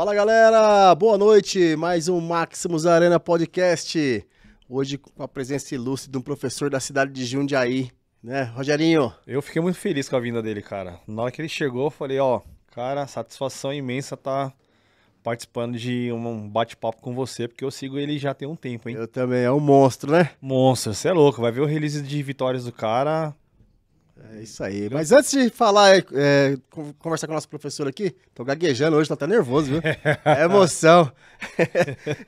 Fala galera, boa noite, mais um Maximus Arena Podcast, hoje com a presença ilustre de um professor da cidade de Jundiaí, né, Rogerinho? Eu fiquei muito feliz com a vinda dele, cara. Na hora que ele chegou, eu falei, cara, satisfação imensa tá participando de um bate-papo com você, porque eu sigo ele já tem um tempo, hein? Eu também, é um monstro, né? Monstro, você é louco, vai ver o release de vitórias do cara. É isso aí, mas antes de falar, conversar com o nosso professor aqui, tô gaguejando hoje, tô até nervoso, viu? É emoção.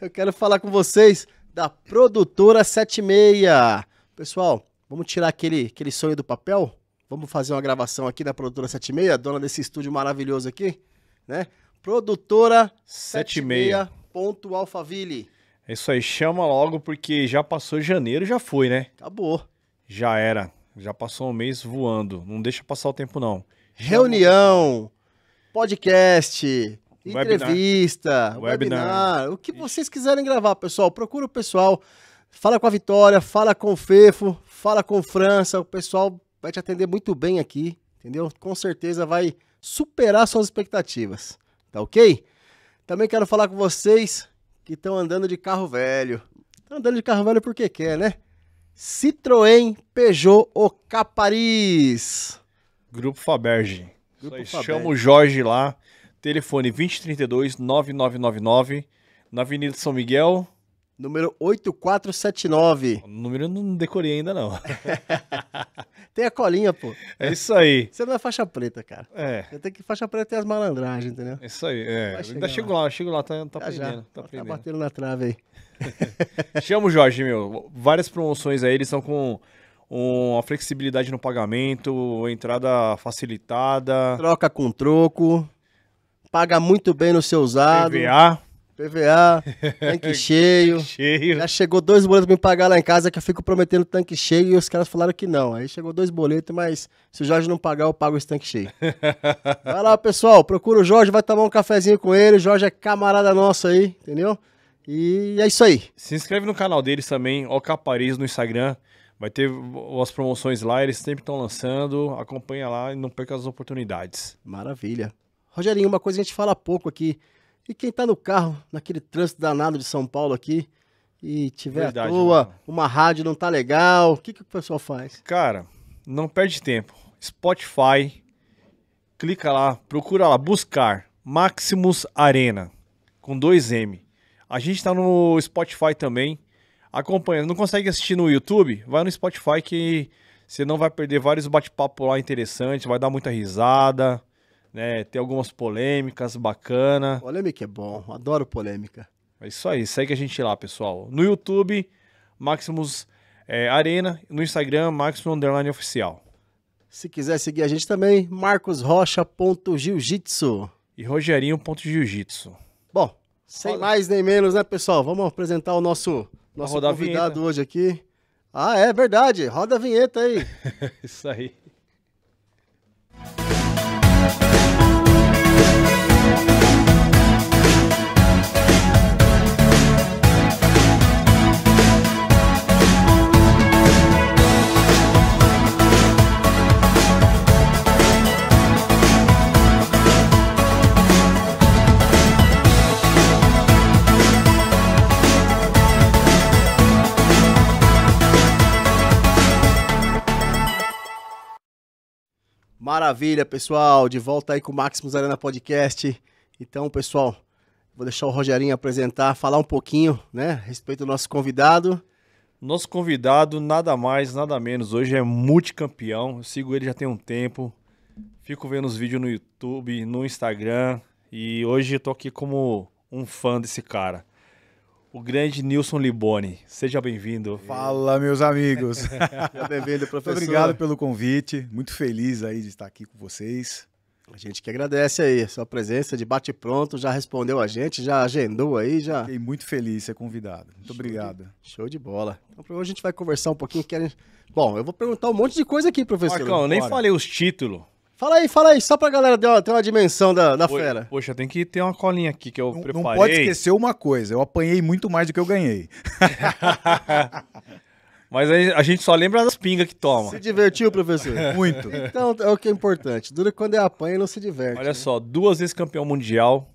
Eu quero falar com vocês da Produtora 76. Pessoal, vamos tirar aquele sonho do papel? Vamos fazer uma gravação aqui da Produtora 76, dona desse estúdio maravilhoso aqui, né? Produtora 76.alphaville. É isso aí, chama logo, porque já passou janeiro, já foi, né? Acabou. Já era. Já passou um mês voando. Não deixa passar o tempo, não. Reunião, podcast, entrevista, webinar, o que vocês quiserem gravar, pessoal. Procura o pessoal. Fala com a Vitória, fala com o Fefo, fala com o França. O pessoal vai te atender muito bem aqui, entendeu? Com certeza vai superar suas expectativas. Tá ok? Também quero falar com vocês que estão andando de carro velho. Estão andando de carro velho porque quer, né? Citroën Peugeot Ocaparis. Grupo Faberge. Grupo Chama o Jorge lá. Telefone 2032-9999. Na Avenida São Miguel. Número 8479. O número eu não decorei ainda, não. Tem a colinha, pô. É isso aí. Você não é faixa preta, cara. É. Você tem que faixa preta ter as malandragens, entendeu? É isso aí. É. Ainda Chego lá, tá aprendendo. Tá batendo na trave aí. Chama o Jorge, meu. Várias promoções aí, eles estão com uma flexibilidade no pagamento, entrada facilitada. Troca com troco. Paga muito bem no seu usado. PVA, tanque cheio. Já chegou 2 boletos pra me pagar lá em casa que eu fico prometendo tanque cheio e os caras falaram que não. Aí chegou 2 boletos, mas se o Jorge não pagar, eu pago esse tanque cheio. Vai lá, pessoal, procura o Jorge, vai tomar um cafezinho com ele. O Jorge é camarada nosso aí, entendeu? E é isso aí. Se inscreve no canal deles também, Ocaparis no Instagram. Vai ter as promoções lá, eles sempre estão lançando. Acompanha lá e não perca as oportunidades. Maravilha. Rogerinho, uma coisa que a gente fala pouco aqui. E quem tá no carro, naquele trânsito danado de São Paulo aqui, e tiver à toa, uma rádio não tá legal, o que o pessoal faz? Cara, não perde tempo. Spotify, clica lá, procura lá, buscar Maximus Arena, com 2M. A gente tá no Spotify também, acompanha. Não consegue assistir no YouTube? Vai no Spotify que você não vai perder vários bate-papos lá interessantes, vai dar muita risada. Né, tem algumas polêmicas bacana. Polêmica é bom, adoro polêmica. É isso aí, segue a gente lá, pessoal. No YouTube, Maximus Arena. No Instagram, Maximus_oficial. Se quiser seguir a gente também, marcosrocha.jiu-jitsu. E rogerinho.jiu-jitsu. Bom, sem mais nem menos, né, pessoal? Vamos apresentar o nosso convidado hoje aqui. Ah, é verdade. Roda a vinheta aí. Isso aí. Maravilha, pessoal. De volta aí com o Maximus Arena Podcast. Então, pessoal, vou deixar o Rogerinho apresentar, falar um pouquinho, né, a respeito do nosso convidado. Nosso convidado, nada mais, nada menos, hoje é multicampeão. Eu sigo ele já tem um tempo. Fico vendo os vídeos no YouTube, no Instagram. E hoje eu tô aqui como um fã desse cara. O grande Nilson Liboni. Seja bem-vindo. Fala, meus amigos. Seja bem-vindo, professor. Obrigado pelo convite. Muito feliz aí de estar aqui com vocês. A gente que agradece aí a sua presença de bate-pronto, já respondeu a gente, já agendou aí, já... Fiquei muito feliz de ser convidado. Muito obrigado. Show de bola. Então, hoje a gente vai conversar um pouquinho. Bom, eu vou perguntar um monte de coisa aqui, professor. Marcão, eu nem falei os títulos. Fala aí, só pra galera ter uma dimensão da fera. Poxa, tem que ter uma colinha aqui que eu preparei. Não pode esquecer uma coisa, eu apanhei muito mais do que eu ganhei. Mas a gente só lembra das pingas que toma. Se divertiu, professor? Muito. Então, é o que é importante. Dura quando é apanha e não se diverte. Olha só, 2 vezes campeão mundial,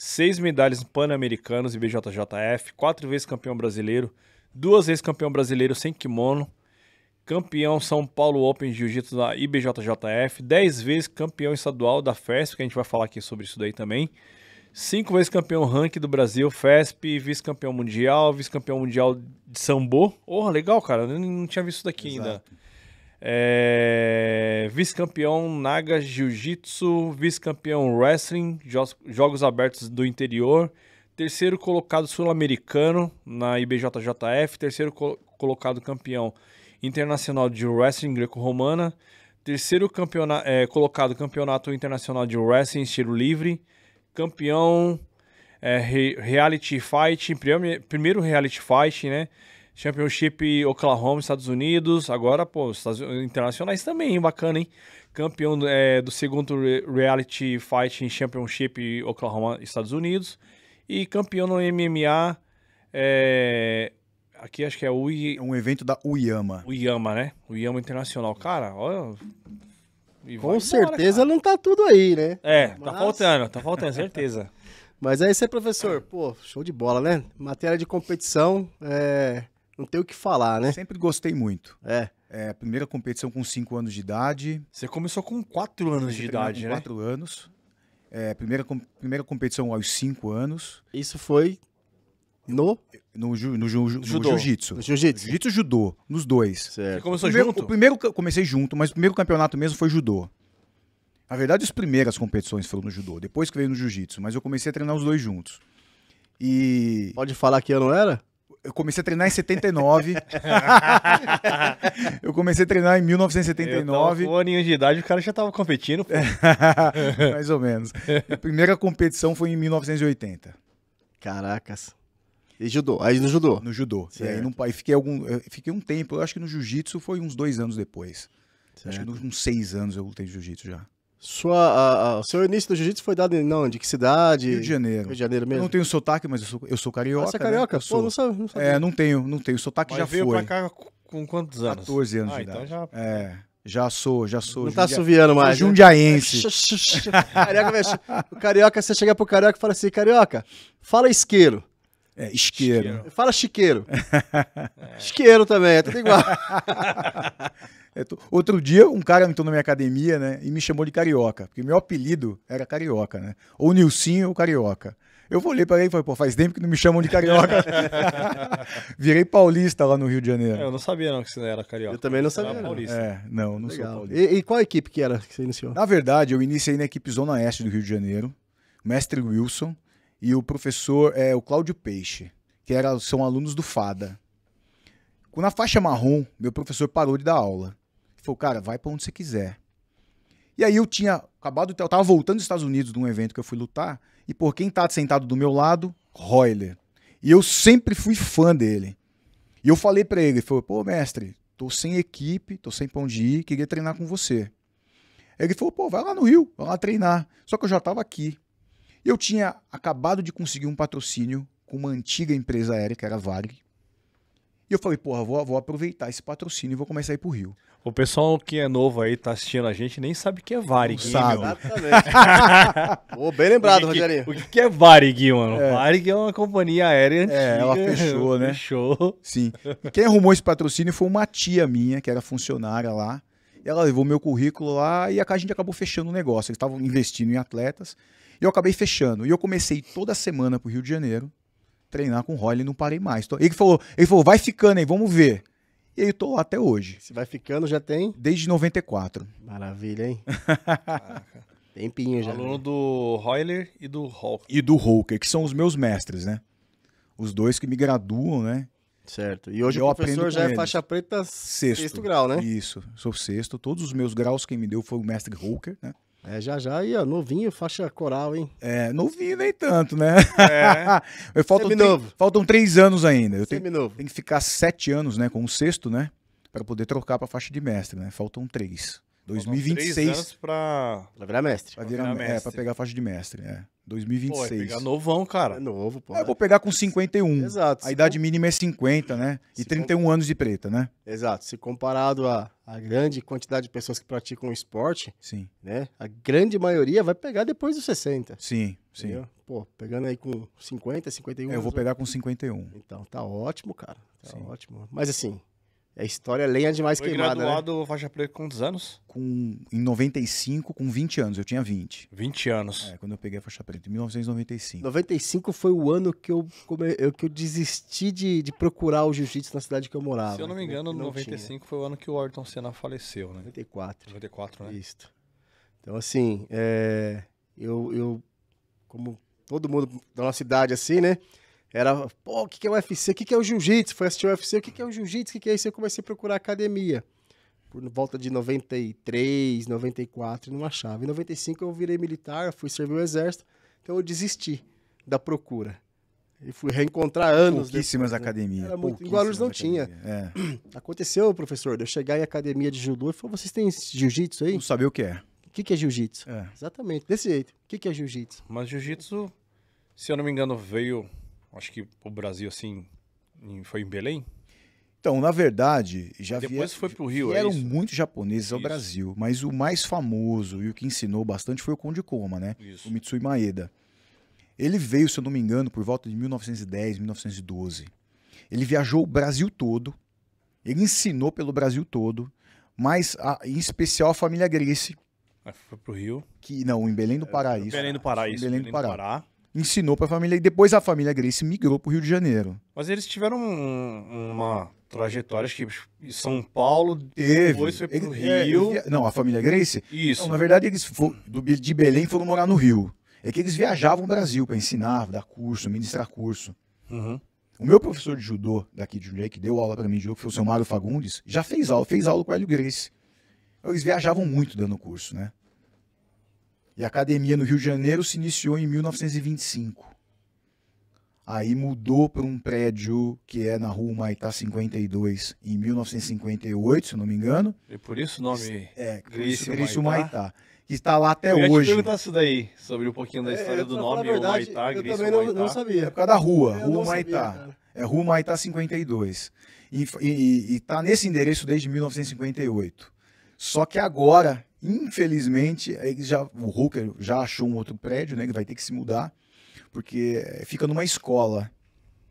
6 medalhas pan-americanos IBJJF, 4 vezes campeão brasileiro, 2 vezes campeão brasileiro sem kimono, campeão São Paulo Open Jiu-Jitsu da IBJJF, 10 vezes campeão estadual da FESP, que a gente vai falar aqui sobre isso daí também, 5 vezes campeão ranking do Brasil, FESP, vice-campeão mundial de Sambo. Oh, legal, cara, eu não tinha visto isso daqui ainda. Vice-campeão Naga Jiu-Jitsu, vice-campeão Wrestling, Jogos Abertos do Interior, terceiro colocado sul-americano na IBJJF, terceiro colocado campeão internacional de Wrestling Greco-Romana, terceiro colocado campeonato internacional de Wrestling estilo livre, campeão Reality Fight, primeiro Reality Fight, né? Championship Oklahoma, Estados Unidos. Agora, pô, internacionais também, hein? Bacana, hein? Campeão do segundo Reality Fight Championship Oklahoma, Estados Unidos. E campeão no MMA. Aqui acho que é um evento da Uyama. Uyama, né? Uyama Internacional. Cara, olha. Com certeza não tá tudo aí, né? Tá faltando, certeza. Mas é isso aí, professor. Pô, show de bola, né? Matéria de competição, não tem o que falar, né? Sempre gostei muito. Primeira competição com 5 anos de idade. Você começou com 4 anos de idade, né? 4 anos. Primeira competição aos 5 anos. Isso foi no jiu-jitsu. No jiu-jitsu? Jiu-jitsu e judô, nos dois. Certo. Você começou junto? O primeiro comecei junto, mas o primeiro campeonato mesmo foi judô. Na verdade, as primeiras competições foram no judô, depois que veio no jiu-jitsu, mas eu comecei a treinar os dois juntos. E... Pode falar que ano era? Eu comecei a treinar em 79. Eu comecei a treinar em 1979. Com um aninho de idade, o cara já tava competindo. Pô. Mais ou menos. A primeira competição foi em 1980. Caracas. E judô? Aí no judô? No judô. E aí fiquei um tempo, eu acho que no jiu-jitsu foi uns 2 anos depois. Certo. Acho que uns 6 anos eu lutei jiu-jitsu já. O seu início do jiu-jitsu foi dado de que cidade? Rio de Janeiro. Rio de Janeiro mesmo? Eu não tenho sotaque, mas eu sou carioca. Você é carioca? Né? Pô, não sabia. Não tenho. Sotaque já veio foi. pra cá com quantos anos? 14 anos de idade. Então já sou. Não tá assoviando mais. Jundiaense. O carioca, você chega pro carioca e fala assim, carioca, fala isqueiro. Isqueiro. Fala chiqueiro. Isqueiro também, é tudo igual. Outro dia, um cara entrou na minha academia, né, e me chamou de carioca, porque meu apelido era carioca, né? Ou Nilcinho ou carioca. Eu olhei pra ele e falei, pô, faz tempo que não me chamam de carioca. Virei paulista lá no Rio de Janeiro. Eu não sabia não que você era carioca. Eu também não sabia. Paulista. Não sou paulista. E qual equipe que era que você iniciou? Na verdade, eu iniciei na equipe Zona Oeste do Rio de Janeiro, o mestre Wilson e o professor o Cláudio Peixe, que são alunos do FADA. Na faixa marrom, meu professor parou de dar aula. Ele falou, cara, vai pra onde você quiser. E aí eu tava voltando dos Estados Unidos de um evento que eu fui lutar, e por quem tá sentado do meu lado, Royler. E eu sempre fui fã dele. E eu falei pra ele, falou, pô, mestre, tô sem equipe, tô sem pra onde ir, queria treinar com você. Ele falou, pô, vai lá no Rio, vai lá treinar. Só que eu já tava aqui. E eu tinha acabado de conseguir um patrocínio com uma antiga empresa aérea, que era a Varig. E eu falei, porra, vou aproveitar esse patrocínio e vou começar a ir pro Rio. O pessoal que é novo aí, tá assistindo a gente, nem sabe o que é Varig. Não sabe. Exatamente. Bem lembrado, Rogerinho. O que é Varig, mano? Varig é uma companhia aérea antiga. Ela fechou, né? Fechou. Sim. E quem arrumou esse patrocínio foi uma tia minha, que era funcionária lá. E ela levou meu currículo lá e a gente acabou fechando o negócio. Eles estavam investindo em atletas. E eu acabei fechando. E eu comecei toda semana pro Rio de Janeiro treinar com o Royler e não parei mais. Ele falou, vai ficando aí, vamos ver. E aí eu tô lá até hoje. Se vai ficando, já tem? Desde 94. Maravilha, hein? Tempinho já. Aluno do Royler e do Hulk. E do Hulker, que são os meus mestres, né? Os dois que me graduam, né? Certo. E hoje o professor já é faixa preta sexto grau, né? Isso, sou sexto. Todos os meus graus quem me deu foi o mestre Hulker, né? Já aí, ó, novinho, faixa coral, hein? Novinho nem tanto, né? Faltam 3 anos ainda. Eu tenho que ficar 7 anos, né, com o sexto, né? Para poder trocar para faixa de mestre, né? Faltam 3. 2026. 3 anos pra virar mestre. Pra pegar a faixa de mestre, 2026. Pô, vai pegar novão, cara. É novo, pô. Eu vou pegar com 51. Exato. A idade mínima é 50, né? E 31 anos de preta, né? Exato. Se comparado à grande quantidade de pessoas que praticam o esporte, Sim. né? A grande maioria vai pegar depois dos 60. Sim. Entendeu? Pô, pegando aí com 50, 51 Eu vou pegar com 51. Então, tá ótimo, cara. Tá ótimo. Mas assim, a história é lenha demais Foi queimada, graduado faixa preta com quantos anos? Em 95, com 20 anos. Eu tinha 20. 20 anos. Quando eu peguei a faixa preta, em 1995. 95 foi o ano que eu desisti de procurar o jiu-jitsu na cidade que eu morava. Se eu não me engano, 95 foi o ano que o Ayrton Senna faleceu, né? 94, né? Isso. Então, assim, eu como todo mundo da nossa idade, assim, né? Era, pô, o que é o UFC? O que é o jiu-jitsu? Foi assistir o UFC, o que é o jiu-jitsu? O que é isso? Eu comecei a procurar academia. Por volta de 93, 94, não achava. Em 95 eu virei militar, fui servir o exército, então eu desisti da procura. E fui reencontrar anos Pouquíssimas depois, academias. Era muito, em Guarulhos não tinha. Aconteceu, professor, de eu chegar em academia de judô e falou, vocês têm jiu-jitsu aí? Não sabia o que é. O que é jiu-jitsu? É. Exatamente, desse jeito. O que é jiu-jitsu? Mas jiu-jitsu, se eu não me engano, veio, acho que o Brasil, assim, foi em Belém? Então, na verdade, Depois foi pro Rio, vieram isso? muitos japoneses ao Isso. Brasil, mas o mais famoso e o que ensinou bastante foi o Konde Koma, né? Isso. O Mitsui Maeda. Ele veio, se eu não me engano, por volta de 1910, 1912. Ele viajou o Brasil todo, ele ensinou pelo Brasil todo, mas em especial a família Gracie, Foi pro Rio. em Belém do Pará, isso. Belém do Pará, isso. Belém do Pará. Ensinou pra família e depois a família Gracie migrou pro Rio de Janeiro. Mas eles tiveram uma trajetória, acho que em São Paulo, Teve. depois foi pro Rio. Não, a família Gracie? Isso. Não, na verdade, eles de Belém foram morar no Rio. É que eles viajavam o Brasil para ensinar, dar curso, ministrar curso. Uhum. O meu professor de judô daqui de Jundiaí, que deu aula para mim de judô, que foi o seu Mário Fagundes, já fez aula com o Hélio Gracie. Eles viajavam muito dando curso, né? E a academia no Rio de Janeiro se iniciou em 1925. Aí mudou para um prédio que é na rua Humaitá 52, em 1958, se eu não me engano. E por isso o nome Gracie Humaitá. Que está lá até eu ia hoje. te perguntar isso daí, sobre um pouquinho da história do nome, Humaitá, eu Gracie também não sabia. É por causa da rua, Eu Rua não Humaitá. sabia, É Rua Humaitá 52. E está nesse endereço desde 1958. Só que agora, infelizmente, o Hooker já achou um outro prédio, né? Ele vai ter que se mudar, porque fica numa escola.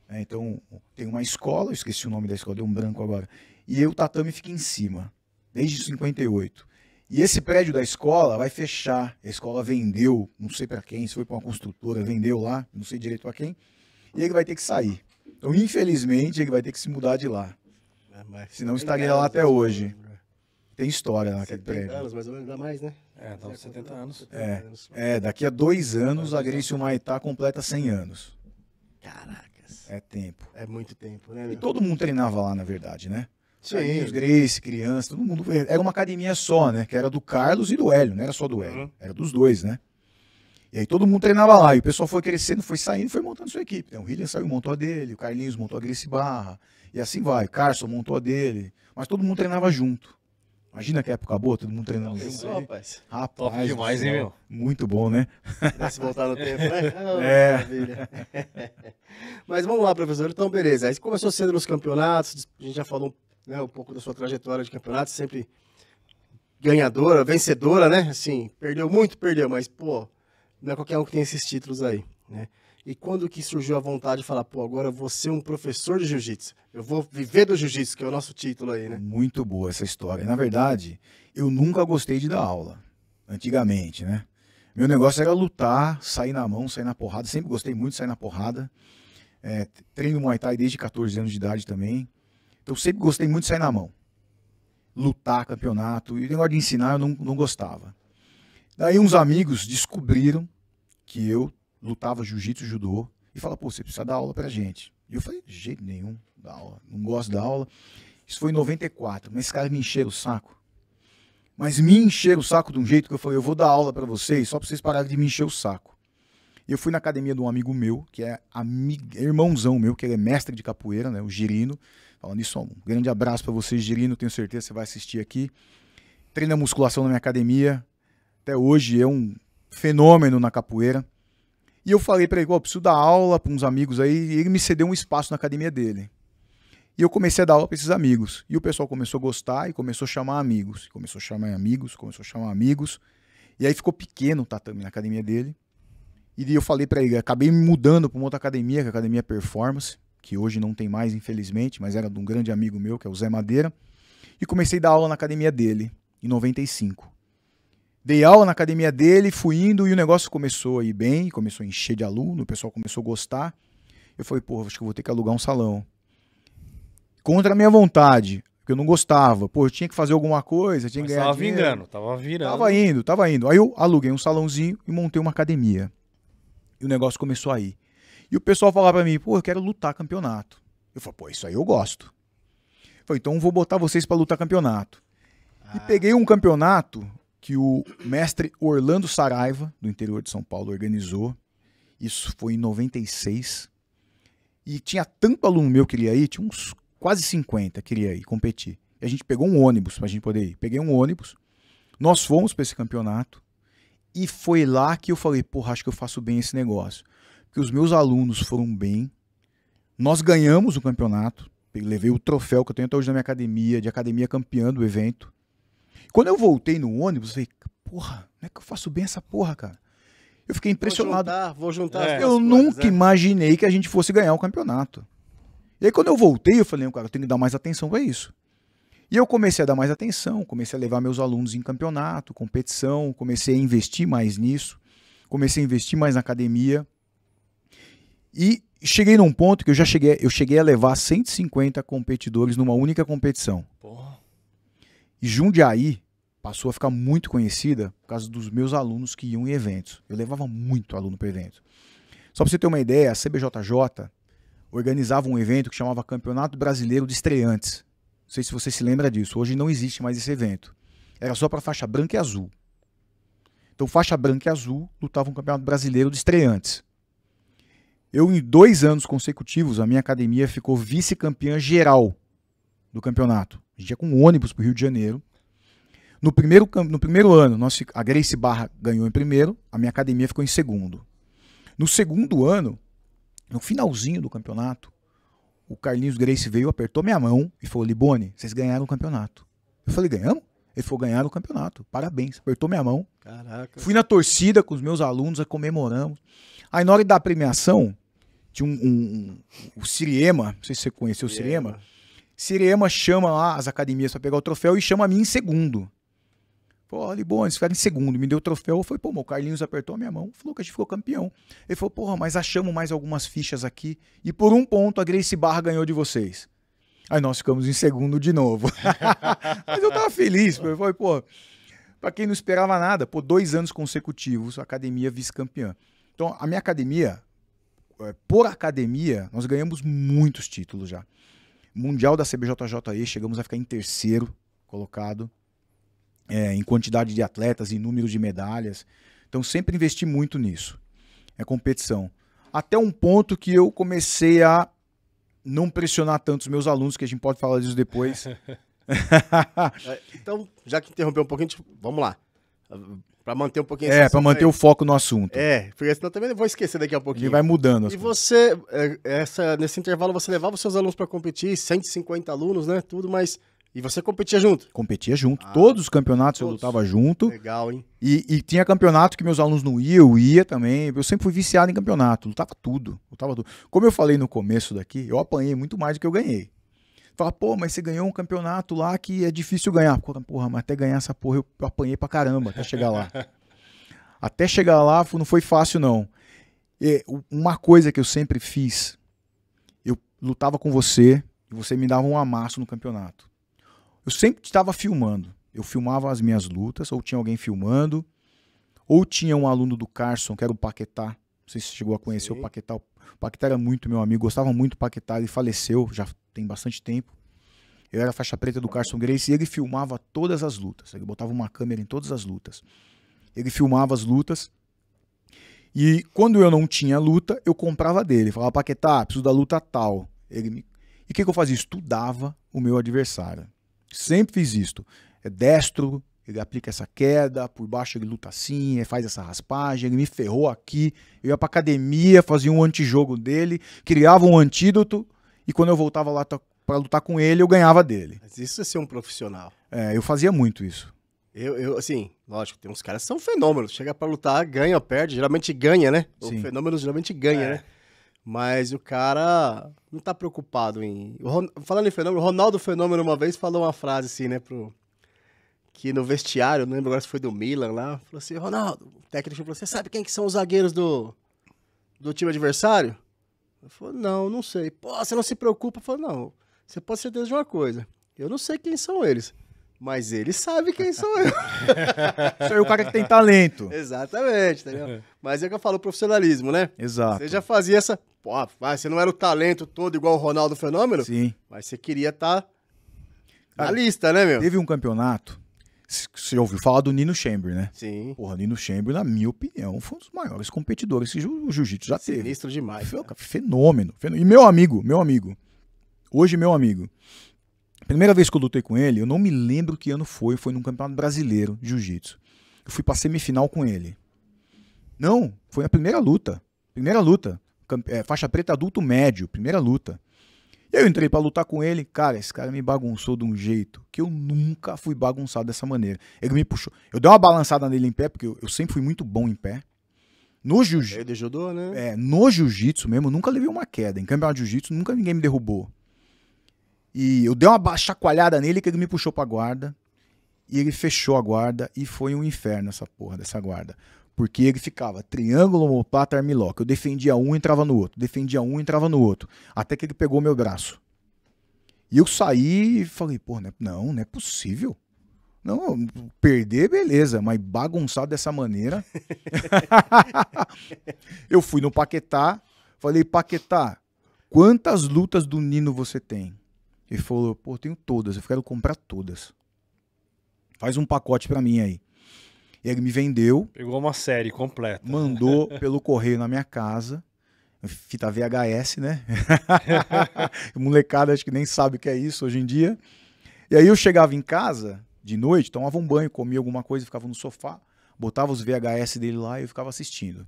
Né? Então, tem uma escola, eu esqueci o nome da escola, deu um branco agora. E o tatame fica em cima, desde 58. E esse prédio da escola vai fechar. A escola vendeu, não sei para quem, se foi para uma construtora, vendeu lá, não sei direito para quem. E ele vai ter que sair. Então, infelizmente, ele vai ter que se mudar de lá. Senão estaria lá até hoje. Tem história naquele prédio. anos, mais ou menos, dá mais, né? dá uns 70 anos. Daqui a 2 anos a Gracie Humaitá completa 100 anos. Caracas. É tempo. É muito tempo, né? E todo mundo treinava lá, na verdade, né? Sim. Os Gracie, crianças, todo mundo. Era uma academia só, né? Que era do Carlos e do Hélio, não era só do Hélio. Era dos dois, né? E aí todo mundo treinava lá. E o pessoal foi crescendo, foi saindo, foi montando sua equipe. Então, o William saiu, montou a dele, o Carlinhos montou a Gracie Barra. E assim vai. O Carson montou a dele. Mas todo mundo treinava junto. Imagina que época boa, todo mundo treinando junto. Rapaz. Top demais, hein, meu? Muito bom, né? Se voltar no tempo, né? Maravilha. Mas vamos lá, professor. Então, beleza. Aí você começou cedo nos campeonatos, a gente já falou, né, um pouco da sua trajetória de campeonato, sempre ganhadora, vencedora, né? Assim, perdeu muito, mas, pô, não é qualquer um que tem esses títulos aí, né? E quando que surgiu a vontade de falar, pô, agora eu vou ser um professor de jiu-jitsu, eu vou viver do jiu-jitsu, que é o nosso título aí, né? Muito boa essa história. Na verdade, eu nunca gostei de dar aula, antigamente, né? Meu negócio era lutar, sair na mão, sair na porrada, sempre gostei muito de sair na porrada. Treino Muay Thai desde 14 anos de idade também. Então sempre gostei muito de sair na mão. Lutar, campeonato, e o negócio de ensinar eu não gostava. Daí uns amigos descobriram que eu lutava jiu-jitsu, judô, e falaram, pô, você precisa dar aula pra gente. E eu falei, de jeito nenhum, dar aula, não gosto da aula. Isso foi em 94, mas esse cara me encheram o saco. Mas me encheram o saco de um jeito que eu falei, eu vou dar aula pra vocês, só pra vocês pararem de me encher o saco. E eu fui na academia de um amigo meu, que é irmãozão meu, que ele é mestre de capoeira, né, o Girino. Falando isso, um grande abraço pra você, Girino, tenho certeza que você vai assistir aqui. treina musculação na minha academia. Até hoje é um fenômeno na capoeira. E eu falei para ele, eu preciso dar aula para uns amigos aí, e ele me cedeu um espaço na academia dele. E eu comecei a dar aula para esses amigos. E o pessoal começou a gostar e começou a chamar amigos. Começou a chamar amigos. E aí ficou pequeno o tatame na academia dele. E eu falei para ele, acabei me mudando para uma outra academia, que é a Academia Performance, que hoje não tem mais, infelizmente, mas era de um grande amigo meu, que é o Zé Madeira. E comecei a dar aula na academia dele, em 95. Dei aula na academia dele, fui indo e o negócio começou a ir bem, começou a encher de aluno, o pessoal começou a gostar. Eu falei, pô, acho que eu vou ter que alugar um salão. Contra a minha vontade, porque eu não gostava. Pô, eu tinha que fazer alguma coisa, tinha que ganhar dinheiro. Tava virando. Tava indo. Aí eu aluguei um salãozinho e montei uma academia. E o negócio começou a ir. E o pessoal falava pra mim, pô, eu quero lutar campeonato. Eu falei, pô, isso aí eu gosto. Eu falei, então eu vou botar vocês pra lutar campeonato. E peguei um campeonato que o mestre Orlando Saraiva, do interior de São Paulo, organizou. Isso foi em 96. E tinha tanto aluno meu que queria ir, tinha uns quase 50 que queria ir competir. E a gente pegou um ônibus pra gente poder ir. Peguei um ônibus, nós fomos pra esse campeonato. E foi lá que eu falei, porra, acho que eu faço bem esse negócio. Porque os meus alunos foram bem. Nós ganhamos o campeonato. Levei o troféu que eu tenho até hoje na minha academia, de academia campeã do evento. Quando eu voltei no ônibus, eu falei, porra, não é que eu faço bem essa porra, cara? Eu fiquei impressionado. Vou juntar. Eu nunca imaginei que a gente fosse ganhar o campeonato. E aí quando eu voltei, eu falei, cara, eu tenho que dar mais atenção pra isso. E eu comecei a dar mais atenção, comecei a levar meus alunos em campeonato, competição, comecei a investir mais nisso, comecei a investir mais na academia. E cheguei num ponto que eu cheguei a levar 150 competidores numa única competição. Porra. E Jundiaí passou a ficar muito conhecida por causa dos meus alunos que iam em eventos. Eu levava muito aluno para evento. Só para você ter uma ideia, a CBJJ organizava um evento que chamava Campeonato Brasileiro de Estreantes. Não sei se você se lembra disso. Hoje não existe mais esse evento. Era só para faixa branca e azul. Então, faixa branca e azul lutavam um Campeonato Brasileiro de Estreantes. Eu, em 2 anos consecutivos, a minha academia ficou vice-campeã geral do campeonato. A gente ia com um ônibus para o Rio de Janeiro. No primeiro ano, a Grace Barra ganhou em primeiro, a minha academia ficou em segundo. No segundo ano, no finalzinho do campeonato, o Carlinhos Grace veio, apertou minha mão e falou, Liboni, vocês ganharam o campeonato. Eu falei, ganhamos? Ele falou, ganharam o campeonato, parabéns. Apertou minha mão. Caraca. Fui na torcida com os meus alunos, comemoramos. Aí na hora da premiação, tinha o Siriema, não sei se você conheceu o Siriema. Siriema chama lá as academias para pegar o troféu e chama a mim em segundo. Pô, Liboni, eles ficaram em segundo, me deu o troféu. Eu falei, pô, o Carlinhos apertou a minha mão, falou que a gente ficou campeão. Ele falou, porra, mas achamos mais algumas fichas aqui e por 1 ponto a Grace Barra ganhou de vocês. Aí nós ficamos em segundo de novo. Mas eu tava feliz, eu falei, pô, pra quem não esperava nada, pô, 2 anos consecutivos, a academia vice-campeã. Então, a minha academia, por academia, nós ganhamos muitos títulos já. Mundial da CBJJE, chegamos a ficar em 3º colocado. Em quantidade de atletas, em número de medalhas. Então sempre investi muito nisso. É competição. Até um ponto que eu comecei a não pressionar tanto os meus alunos, que a gente pode falar disso depois. Então, já que interrompeu um pouquinho, vamos lá. Para manter um pouquinho... para manter o foco no assunto. Porque senão também eu vou esquecer daqui a pouquinho. Ele vai mudando. E você, nesse intervalo, você levava os seus alunos para competir, 150 alunos, né? Tudo, mas... E você competia junto? Competia junto. Todos os campeonatos eu lutava junto. Legal, hein? E tinha campeonato que meus alunos não iam, eu ia também. Eu sempre fui viciado em campeonato. Lutava tudo. Como eu falei no começo daqui, eu apanhei muito mais do que eu ganhei. Fala, pô, mas você ganhou um campeonato lá que é difícil ganhar. Porra, mas até ganhar essa porra eu apanhei pra caramba até chegar lá. Até chegar lá não foi fácil, não. E uma coisa que eu sempre fiz, eu lutava com você e você me dava um amasso no campeonato. Eu sempre estava filmando. Eu filmava as minhas lutas, ou tinha alguém filmando, ou tinha um aluno do Carson, que era o Paquetá. Não sei se você chegou a conhecer o Paquetá. O Paquetá era muito meu amigo, gostava muito do Paquetá. Ele faleceu, já tem bastante tempo. Eu era faixa preta do Carson Gracie e ele filmava todas as lutas. Ele botava uma câmera em todas as lutas. Ele filmava as lutas. E quando eu não tinha luta, eu comprava dele. Falava, Paquetá, preciso da luta tal. E o que eu fazia? Estudava o meu adversário. Sempre fiz isto. É destro, ele aplica essa queda, por baixo ele luta assim, ele faz essa raspagem, ele me ferrou aqui. Eu ia pra academia, fazia um antijogo dele, criava um antídoto, e quando eu voltava lá pra lutar com ele, eu ganhava dele. Mas isso é ser um profissional. Eu fazia muito isso. Assim, lógico, tem uns caras que são fenômenos. Chega pra lutar, ganha ou perde. Geralmente ganha, né? O fenômeno geralmente ganha, né? Mas o cara não tá preocupado em... Falando em fenômeno, o Ronaldo Fenômeno uma vez falou uma frase assim, né? Que no vestiário, não lembro agora se foi do Milan lá, falou assim, Ronaldo, o técnico falou, você sabe quem que são os zagueiros do time adversário? Eu falei, não sei. Pô, você não se preocupa? Eu falei, não, você pode ter certeza de uma coisa, eu não sei quem são eles. Mas ele sabe quem sou eu. Isso aí é o cara que tem talento. Exatamente, entendeu? Mas é que eu falo profissionalismo, né? Exato. Você já fazia essa... Pô, você não era o talento todo igual o Ronaldo Fenômeno? Sim. Mas você queria estar na lista, né, meu? Teve um campeonato, você já ouviu falar do Nino Chamber, né? Sim. Porra, Nino Chamber, na minha opinião, foi um dos maiores competidores que o jiu-jitsu já teve. Sinistro demais. Fenômeno. E meu amigo, hoje meu amigo, primeira vez que eu lutei com ele, eu não me lembro que ano foi num campeonato brasileiro de jiu-jitsu. Eu fui pra semifinal com ele. Não, foi na primeira luta. Faixa preta adulto médio, primeira luta. E eu entrei pra lutar com ele, cara, esse cara me bagunçou de um jeito que eu nunca fui bagunçado dessa maneira. Ele me puxou. Eu dei uma balançada nele em pé, porque eu sempre fui muito bom em pé. No jiu-jitsu. de judô, né? No jiu-jitsu mesmo, eu nunca levei uma queda. Em campeonato de jiu-jitsu, nunca ninguém me derrubou. E eu dei uma chacoalhada nele que ele me puxou pra guarda. E ele fechou a guarda e foi um inferno essa porra dessa guarda. Porque ele ficava triângulo, omoplata, armlock. Eu defendia um, entrava no outro. Defendia um, entrava no outro. Até que ele pegou meu braço. E eu saí e falei, pô, não é possível. Não, perder, beleza, mas bagunçar dessa maneira. Eu fui no Paquetá, falei, Paquetá, quantas lutas do Nino você tem? Ele falou, pô, tenho todas, eu quero comprar todas. Faz um pacote pra mim aí. E ele me vendeu. Pegou uma série completa. Mandou pelo correio na minha casa. Fita VHS, né? Molecada acho que nem sabe o que é isso hoje em dia. E aí eu chegava em casa de noite, tomava um banho, comia alguma coisa, ficava no sofá, botava os VHS dele lá e eu ficava assistindo.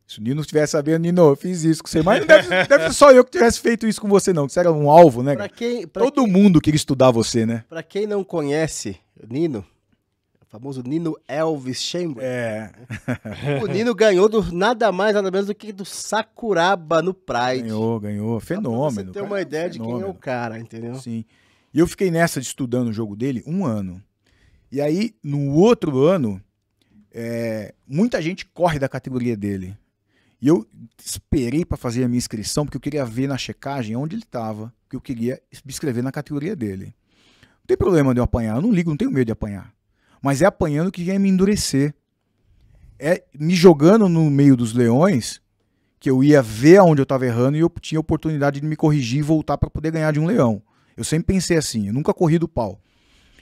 Se o Nino estivesse sabendo, Nino, eu fiz isso com você. Mas não deve ser só eu que tivesse feito isso com você, não. Você era um alvo, né? Todo mundo queria estudar você, né? Pra quem não conhece o Nino, o famoso Nino Elvis Chamber. O Nino ganhou nada mais, nada menos do que do Sakuraba no Pride. Ganhou. Fenômeno. Pra você ter uma ideia de quem é o cara, entendeu? Sim. E eu fiquei nessa de estudando o jogo dele 1 ano. E aí, no outro ano, muita gente corre da categoria dele. E eu esperei para fazer a minha inscrição, porque eu queria ver na checagem onde ele estava, porque eu queria me inscrever na categoria dele. Não tem problema de eu apanhar, eu não ligo, não tenho medo de apanhar. Mas é apanhando que ia me endurecer. É me jogando no meio dos leões, que eu ia ver aonde eu estava errando e eu tinha a oportunidade de me corrigir e voltar para poder ganhar de um leão. Eu sempre pensei assim, eu nunca corri do pau.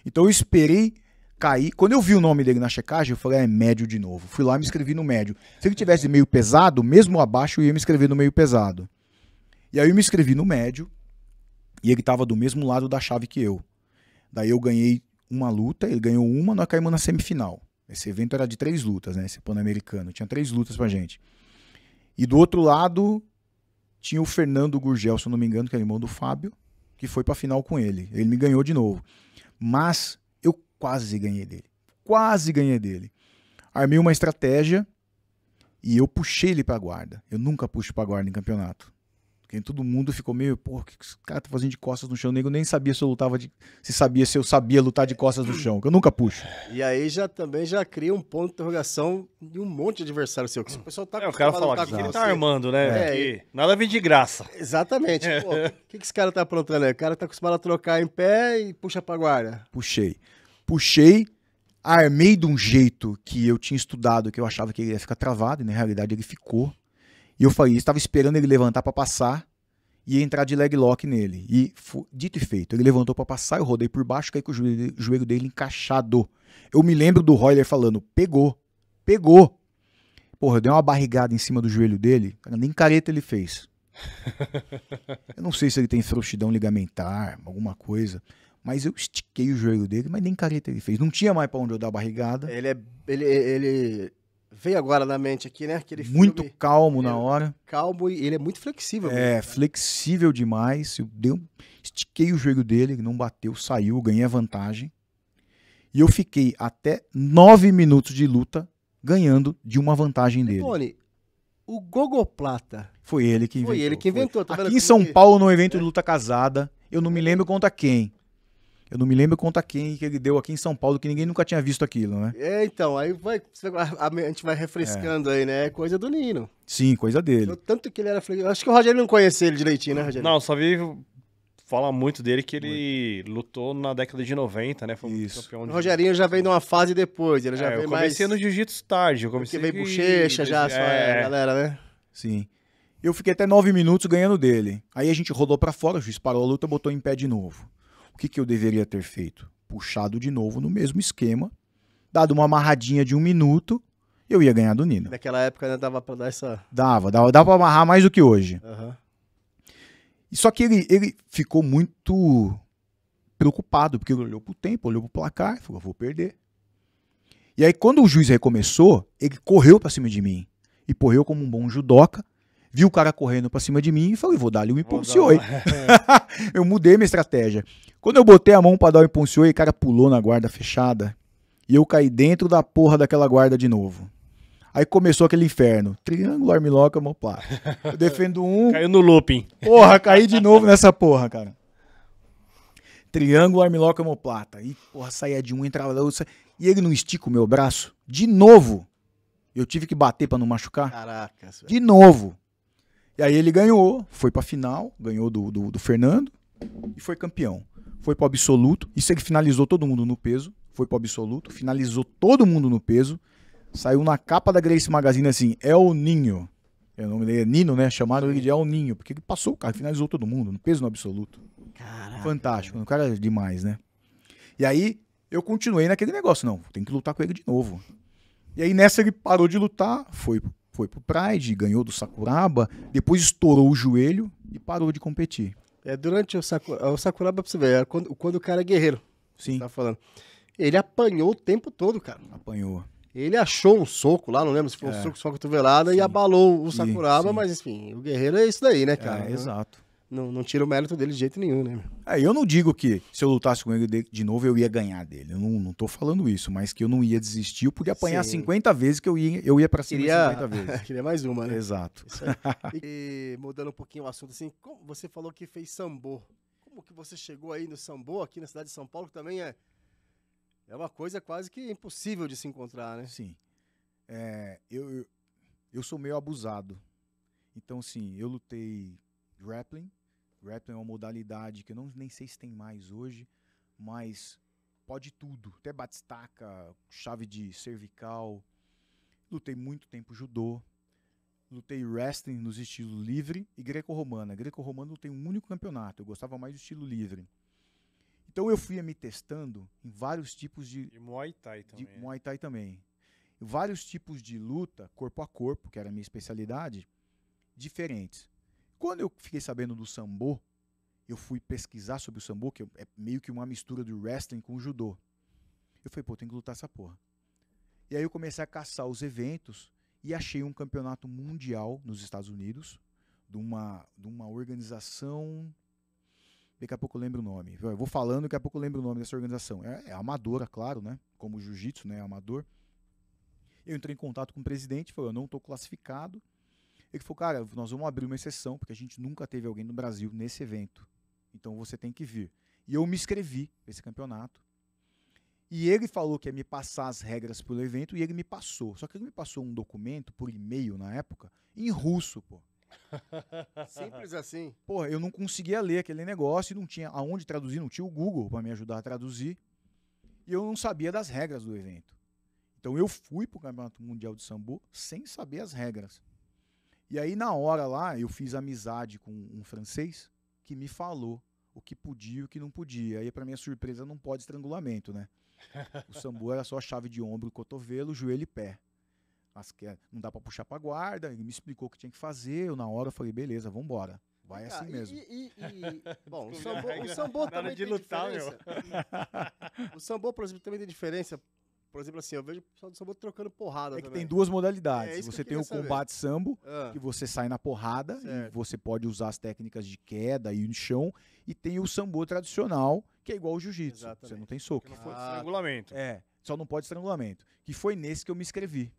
Então eu esperei cair. Quando eu vi o nome dele na checagem, eu falei, é médio de novo. Fui lá e me inscrevi no médio. Se ele tivesse meio pesado, mesmo abaixo, eu ia me inscrever no meio pesado. E aí eu me inscrevi no médio e ele estava do mesmo lado da chave que eu. Daí eu ganhei uma luta, ele ganhou uma, nós caímos na semifinal. Esse evento era de 3 lutas, né? Esse Pan-Americano. Tinha 3 lutas pra gente. E do outro lado, tinha o Fernando Gurgel, se eu não me engano, que é irmão do Fábio, que foi pra final com ele. Ele me ganhou de novo. Mas eu quase ganhei dele. Armei uma estratégia e eu puxei ele pra guarda. Eu nunca puxo pra guarda em campeonato. Porque todo mundo ficou meio, pô, o que esse cara tá fazendo de costas no chão? O nego nem sabia se eu lutava se eu sabia lutar de costas no chão, que eu nunca puxo. E aí também já cria um ponto de interrogação de um monte de adversário seu. Que se o pessoal tá o cara fala que ele tá armando, né? Nada vem de graça. Exatamente. Pô, o que esse cara tá aprontando aí? O cara tá acostumado a trocar em pé e puxa pra guarda. Puxei, armei de um jeito que eu tinha estudado, que eu achava que ele ia ficar travado, e na realidade ele ficou. E eu falei, estava esperando ele levantar para passar e ia entrar de leg lock nele. E dito e feito, ele levantou para passar, eu rodei por baixo, caí com o joelho dele encaixado. Eu me lembro do Royler falando, pegou. Porra, eu dei uma barrigada em cima do joelho dele, nem careta ele fez. Eu não sei se ele tem frouxidão ligamentar, alguma coisa, Mas eu estiquei o joelho dele, mas nem careta ele fez. Não tinha mais pra onde eu dar a barrigada. Ele veio agora na mente aqui, né? Aquele Muito filme, calmo na hora. calmo e ele é muito flexível. Flexível demais. Estiquei o joelho dele, ele não bateu, saiu, eu ganhei a vantagem. E eu fiquei até 9 minutos de luta ganhando de uma vantagem dele. Tony, o Gogoplata. Foi ele que inventou. Foi ele que inventou. Tá vendo aqui em como São que- Paulo, no evento de luta casada, eu não me lembro contra quem. Eu não me lembro contra quem que ele deu aqui em São Paulo, que ninguém nunca tinha visto aquilo, né? Então, aí a gente vai refrescando aí, né? É coisa do Nino. Sim, coisa dele. Tanto que ele era flexível. Acho que o Rogério não conhecia ele direitinho, né, Rogério? Não, só vi falar muito dele que ele lutou na década de 90, né? Foi Isso. campeão O de... Rogerinho já veio numa fase depois, ele já eu veio mais... comecei no jiu-jitsu tarde. Eu Porque comecei veio bochecha já, só a galera, né? Sim. Eu fiquei até 9 minutos ganhando dele. Aí a gente rodou pra fora, o juiz parou a luta, botou em pé de novo. O que eu deveria ter feito? Puxado de novo no mesmo esquema, dado uma amarradinha de 1 minuto, eu ia ganhar do Nino. Naquela época ainda dava pra dar essa... Dava pra amarrar mais do que hoje. Uhum. Só que ele ficou muito preocupado, porque ele olhou pro tempo, olhou pro placar, falou, vou perder. E aí quando o juiz recomeçou, ele correu pra cima de mim. E correu como um bom judoca, viu o cara correndo pra cima de mim e falei, vou dar-lhe um impulsioi. Eu mudei minha estratégia. Quando eu botei a mão pra dar o impulsioi, o cara pulou na guarda fechada e eu caí dentro da porra daquela guarda de novo. Aí começou aquele inferno. Triângulo, armlock, omoplata. Eu defendo um... Caiu no looping. Porra, caí de novo nessa porra, cara. Triângulo, armlock, omoplata. E, porra, saía de um, entrava da outra. E ele não estica o meu braço. De novo. Eu tive que bater pra não machucar. Caracas, velho. De novo. E aí ele ganhou, foi pra final, ganhou do Fernando e foi campeão. Foi pro absoluto. Isso ele finalizou todo mundo no peso. Foi pro absoluto, finalizou todo mundo no peso. Saiu na capa da Grace Magazine assim, é o Ninho. O nome dele é Nino, né? Chamaram ele de El Ninho, porque ele passou o cara, finalizou todo mundo, no peso no absoluto. Caraca. Fantástico, o cara é demais, né? E aí eu continuei naquele negócio, não, tem que lutar com ele de novo. E aí nessa ele parou de lutar, foi pro Pride, ganhou do Sakuraba, depois estourou o joelho e parou de competir. Durante o Sakuraba, pra você ver, quando o cara é guerreiro, Sim, tá falando. Ele apanhou o tempo todo, cara. apanhou. Ele achou um soco lá, não lembro se foi um soco, só uma cotovelada, e abalou o Sakuraba, sim. mas enfim, o guerreiro é isso daí, né, cara? Exato. Não tira o mérito dele de jeito nenhum, né? Eu não digo que se eu lutasse com ele de novo eu ia ganhar dele. Eu não tô falando isso, mas que eu não ia desistir. Eu podia apanhar 50 vezes que eu ia pra cima 50 vezes. Queria mais uma, né? Exato. Isso aí. E mudando um pouquinho o assunto, assim, como você falou que fez sambo. Como que você chegou aí no sambo, aqui na cidade de São Paulo, que também é uma coisa quase que impossível de se encontrar, né? Sim. Eu sou meio abusado. Então, assim, eu lutei grappling. Grappling é uma modalidade que eu nem sei se tem mais hoje, mas pode tudo. Até batistaca, chave de cervical. Lutei muito tempo judô. Lutei wrestling nos estilos livre e greco-romana. Greco-romana eu lutei um único campeonato. Eu gostava mais do estilo livre. Então eu fui me testando em vários tipos de... E Muay Thai também. Muay Thai também. Vários tipos de luta, corpo a corpo, que era a minha especialidade, diferentes. Quando eu fiquei sabendo do sambo, eu fui pesquisar sobre o sambo, que é meio que uma mistura do wrestling com o judô. Eu falei, pô, tem que lutar essa porra. E aí eu comecei a caçar os eventos e achei um campeonato mundial nos Estados Unidos, de uma organização... Daqui a pouco eu lembro o nome. Eu vou falando, daqui a pouco eu lembro o nome dessa organização. É amadora, claro, né? Como o jiu-jitsu, né? É amador. Eu entrei em contato com o presidente, falei, eu não estou classificado. Ele falou, cara, nós vamos abrir uma exceção, porque a gente nunca teve alguém no Brasil nesse evento. Então você tem que vir. E eu me inscrevi para esse campeonato. E ele falou que ia me passar as regras pelo evento, e ele me passou. Só que ele me passou um documento por e-mail na época, em russo, pô. Simples assim. Porra, eu não conseguia ler aquele negócio e não tinha aonde traduzir, não tinha o Google para me ajudar a traduzir. E eu não sabia das regras do evento. Então eu fui pro Campeonato Mundial de Sambo sem saber as regras. E aí na hora lá eu fiz amizade com um francês que me falou o que podia e o que não podia. Aí pra minha surpresa não pode estrangulamento, né? O Sambo era só chave de ombro, cotovelo, joelho e pé. Não dá pra puxar pra guarda, ele me explicou o que tinha que fazer, eu na hora falei, beleza, vambora. Vai assim mesmo. Bom, o sambo também tem diferença. O sambo, por exemplo, também tem diferença. Por exemplo, assim, eu vejo o pessoal do sambo trocando porrada também. Tem duas modalidades. Isso Você que tem o combate sambo, que você sai na porrada certo. e você pode usar as técnicas de queda e no chão. E tem o sambo tradicional, que é igual ao jiu-jitsu. Você não tem soco. Que não pode estrangulamento. Só não pode estrangulamento. Que foi nesse que eu me inscrevi.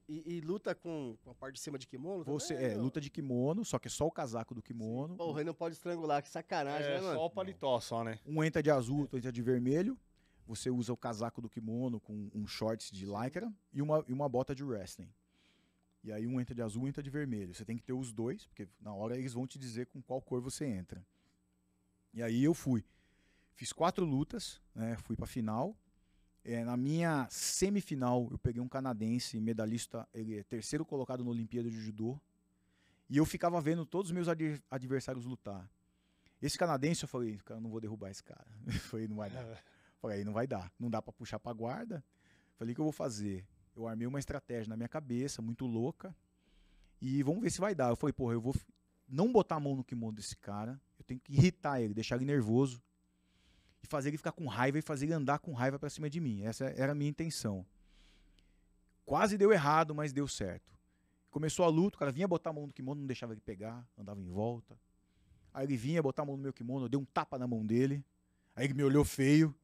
E luta com a parte de cima de kimono? Luta de kimono, só que é só o casaco do kimono. Sim. Porra, aí não pode estrangular, que sacanagem, né, mano? Só o paletó, só, né? Um entra de azul, outro entra de vermelho. Você usa o casaco do kimono com um shorts de lycra e uma bota de wrestling. E aí um entra de azul, entra de vermelho. Você tem que ter os dois, porque na hora eles vão te dizer com qual cor você entra. E aí eu fui. Fiz 4 lutas, né? Fui pra final. Na minha semifinal, eu peguei um canadense, medalhista, ele é 3º colocado na Olimpíada de Judô. E eu ficava vendo todos os meus adversários lutar. Esse canadense, eu falei, cara, não vou derrubar esse cara. Eu falei, não vai dar. Falei, não vai dar. Não dá pra puxar pra guarda. Falei, o que eu vou fazer? Eu armei uma estratégia na minha cabeça, muito louca. E vamos ver se vai dar. Eu falei, porra, eu vou não botar a mão no kimono desse cara. Eu tenho que irritar ele, deixar ele nervoso. E fazer ele ficar com raiva e fazer ele andar com raiva pra cima de mim. Essa era a minha intenção. Quase deu errado, mas deu certo. Começou a luta, o cara vinha botar a mão no kimono, não deixava ele pegar, andava em volta. Aí ele vinha botar a mão no meu kimono, eu dei um tapa na mão dele. Aí ele me olhou feio.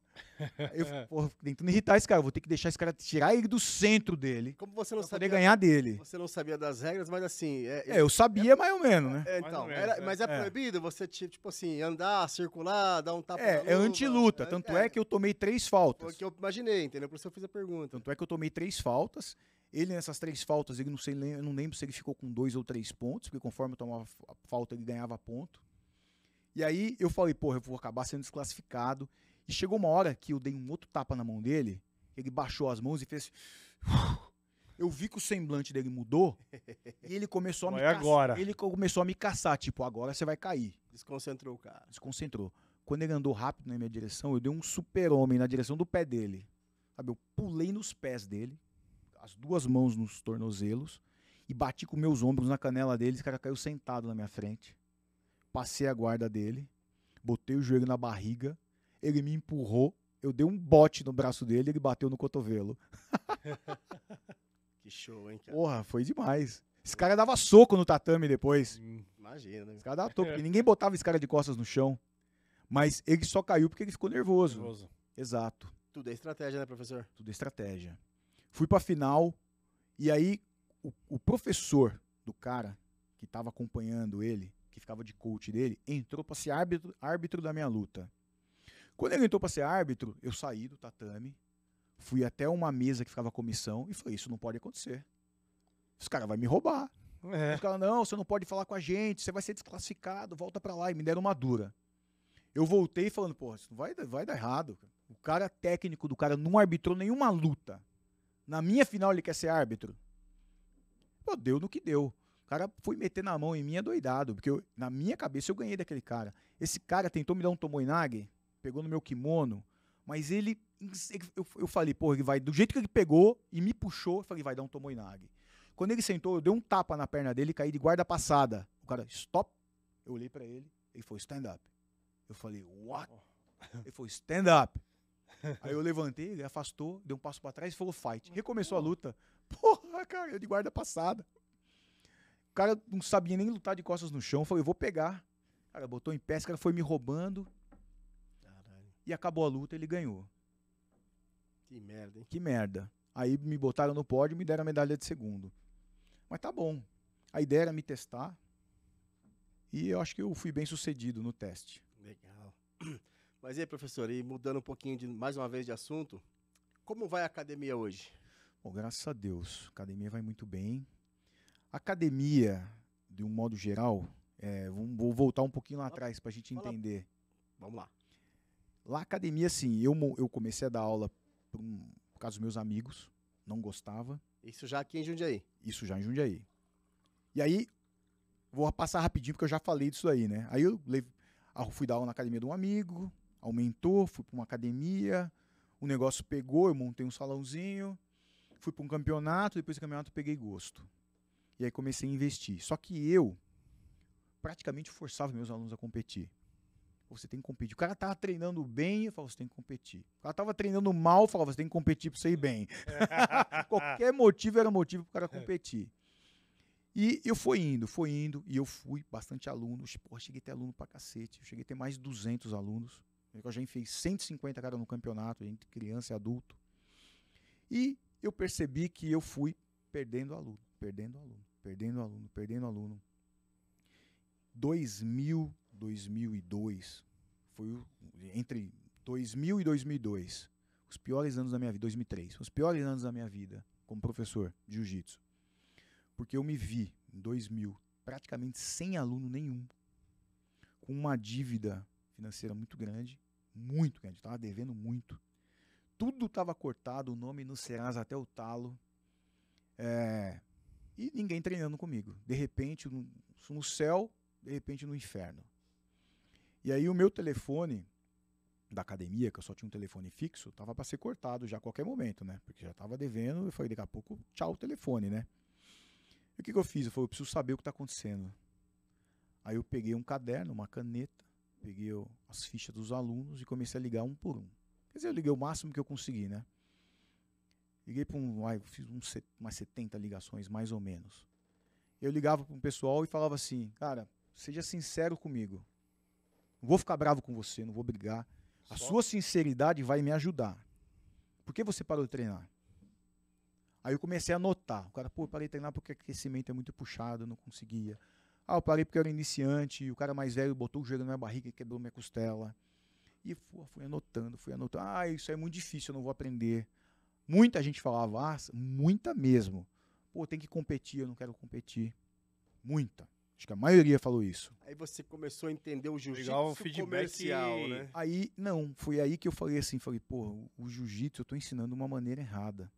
Aí eu, porra, tentando irritar esse cara, eu vou ter que deixar esse cara, tirar ele do centro dele. Como você não pra sabia poder ganhar dele. Você não sabia das regras, mas assim... eu sabia mais ou menos, né? Então, mas é proibido você, tipo assim, andar, circular, dar um tapa na luva? É anti-luta, tanto é que eu tomei 3 faltas. Foi o que eu imaginei, entendeu? Por isso eu fiz a pergunta. Tanto é que eu tomei 3 faltas. Ele, nessas 3 faltas, eu não lembro se ele ficou com 2 ou 3 pontos, porque conforme eu tomava a falta, ele ganhava ponto. E aí eu falei, porra, eu vou acabar sendo desclassificado. E chegou uma hora que eu dei um outro tapa na mão dele, ele baixou as mãos e fez... Eu vi que o semblante dele mudou e ele começou a me caçar. Ele começou a me caçar, tipo, agora você vai cair. Desconcentrou o cara. Desconcentrou. Quando ele andou rápido na minha direção, eu dei um super-homem na direção do pé dele. Sabe, eu pulei nos pés dele, as 2 mãos nos tornozelos e bati com meus ombros na canela dele, esse cara caiu sentado na minha frente. Passei a guarda dele, botei o joelho na barriga, ele me empurrou, eu dei um bote no braço dele e ele bateu no cotovelo. Que show, hein, cara? Porra, foi demais. Esse cara dava soco no tatame depois. Imagina, né? Esse cara dava soco, porque ninguém botava esse cara de costas no chão. Mas ele só caiu porque ele ficou nervoso. Exato. Tudo é estratégia, né, professor? Tudo é estratégia. Fui pra final e aí o professor do cara que tava acompanhando ele, que ficava de coach dele, entrou pra ser árbitro da minha luta. Quando ele entrou pra ser árbitro, eu saí do tatame, fui até uma mesa que ficava a comissão e falei, isso não pode acontecer. Os caras vão me roubar. Os caras, não, você não pode falar com a gente, você vai ser desclassificado, volta pra lá. E me deram uma dura. Eu voltei falando, porra, isso vai dar errado. O cara técnico do cara não arbitrou nenhuma luta. Na minha final ele quer ser árbitro. Pô, deu no que deu. O cara foi meter na mão em mim doidado, porque na minha cabeça eu ganhei daquele cara. Esse cara tentou me dar um tomoinage, pegou no meu kimono, mas eu falei, porra, ele vai, do jeito que ele pegou e me puxou, eu falei, vai dar um tomoinage. Quando ele sentou, eu dei um tapa na perna dele e caí de guarda passada. O cara, stop. Eu olhei pra ele, ele falou, stand up. Eu falei, what? Ele falou, stand up. Aí eu levantei, ele afastou, deu um passo pra trás e falou, fight. Recomeçou a luta. Porra, cara, eu de guarda passada. O cara não sabia nem lutar de costas no chão. Eu falei, eu vou pegar. O cara botou em pé, esse cara foi me roubando. Caralho. E acabou a luta, ele ganhou. Que merda, hein? Que merda. Aí me botaram no pódio e me deram a medalha de segundo. Mas tá bom. A ideia era me testar. E eu acho que eu fui bem sucedido no teste. Legal. Mas e aí, professor, e mudando um pouquinho mais uma vez de assunto, como vai a academia hoje? Bom, graças a Deus, a academia vai muito bem. A academia, de um modo geral, vou voltar um pouquinho lá atrás pra gente entender. Vamos lá. Lá a academia, assim, eu comecei a dar aula por causa dos meus amigos, não gostava. Isso já aqui em Jundiaí? Isso já em Jundiaí. E aí, vou passar rapidinho porque eu já falei disso aí, né? Aí eu fui dar aula na academia de um amigo, aumentou, fui para uma academia, o negócio pegou, eu montei um salãozinho, fui para um campeonato, depois do campeonato peguei gosto. E aí comecei a investir. Só que eu, praticamente forçava meus alunos a competir. Você tem que competir. O cara tava treinando bem, eu falava, você tem que competir. O cara tava treinando mal, eu falava, você tem que competir pra você ir bem. Qualquer motivo era motivo pro cara competir. E eu fui indo, e eu fui bastante aluno. Pô, cheguei a ter aluno pra cacete. Eu cheguei a ter mais de 200 alunos. Eu já fiz 150 cara no campeonato, entre criança e adulto. E eu percebi que eu fui perdendo aluno. 2002, foi entre 2000 e 2002, os piores anos da minha vida, 2003, os piores anos da minha vida como professor de jiu-jitsu. Porque eu me vi, em 2000, praticamente sem aluno nenhum, com uma dívida financeira muito grande, estava devendo muito. Tudo estava cortado, o nome no Serasa até o talo, e ninguém treinando comigo. De repente, no céu, de repente no inferno. E aí o meu telefone da academia, que eu só tinha um telefone fixo, tava para ser cortado já a qualquer momento, né? Porque já tava devendo, eu falei, daqui a pouco, tchau o telefone, né? E o que eu fiz? Eu falei, eu preciso saber o que tá acontecendo. Aí eu peguei um caderno, uma caneta, peguei as fichas dos alunos e comecei a ligar um por um. Quer dizer, eu liguei o máximo que eu consegui, né? Liguei para fiz umas 70 ligações, mais ou menos. Eu ligava para um pessoal e falava assim, cara, seja sincero comigo. Não vou ficar bravo com você, não vou brigar. A sua sinceridade vai me ajudar. Por que você parou de treinar? Aí eu comecei a notar. O cara, pô, eu parei de treinar porque o aquecimento é muito puxado, eu não conseguia. Ah, eu parei porque eu era iniciante, o cara mais velho botou o joelho na minha barriga e quebrou minha costela. E fui anotando. Ah, isso é muito difícil, eu não vou aprender. Muita gente falava, muita mesmo. Pô, tem que competir, eu não quero competir. Muita. Acho que a maioria falou isso. Aí você começou a entender o jiu-jitsu comercial, né? Aí, foi aí que eu falei assim, pô, o jiu-jitsu eu tô ensinando de uma maneira errada.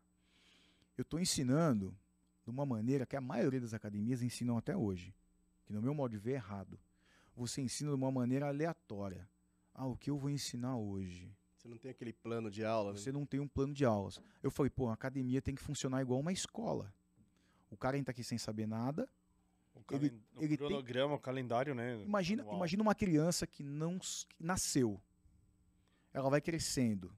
Eu tô ensinando de uma maneira que a maioria das academias ensinam até hoje. Que no meu modo de ver é errado. Você ensina de uma maneira aleatória. O que eu vou ensinar hoje? Você não tem aquele plano de aula, né? Você não tem um plano de aulas. Eu falei, pô, a academia tem que funcionar igual uma escola. O cara entra aqui sem saber nada. O cronograma, o calendário, né? Imagina uma criança que nasceu. Ela vai crescendo.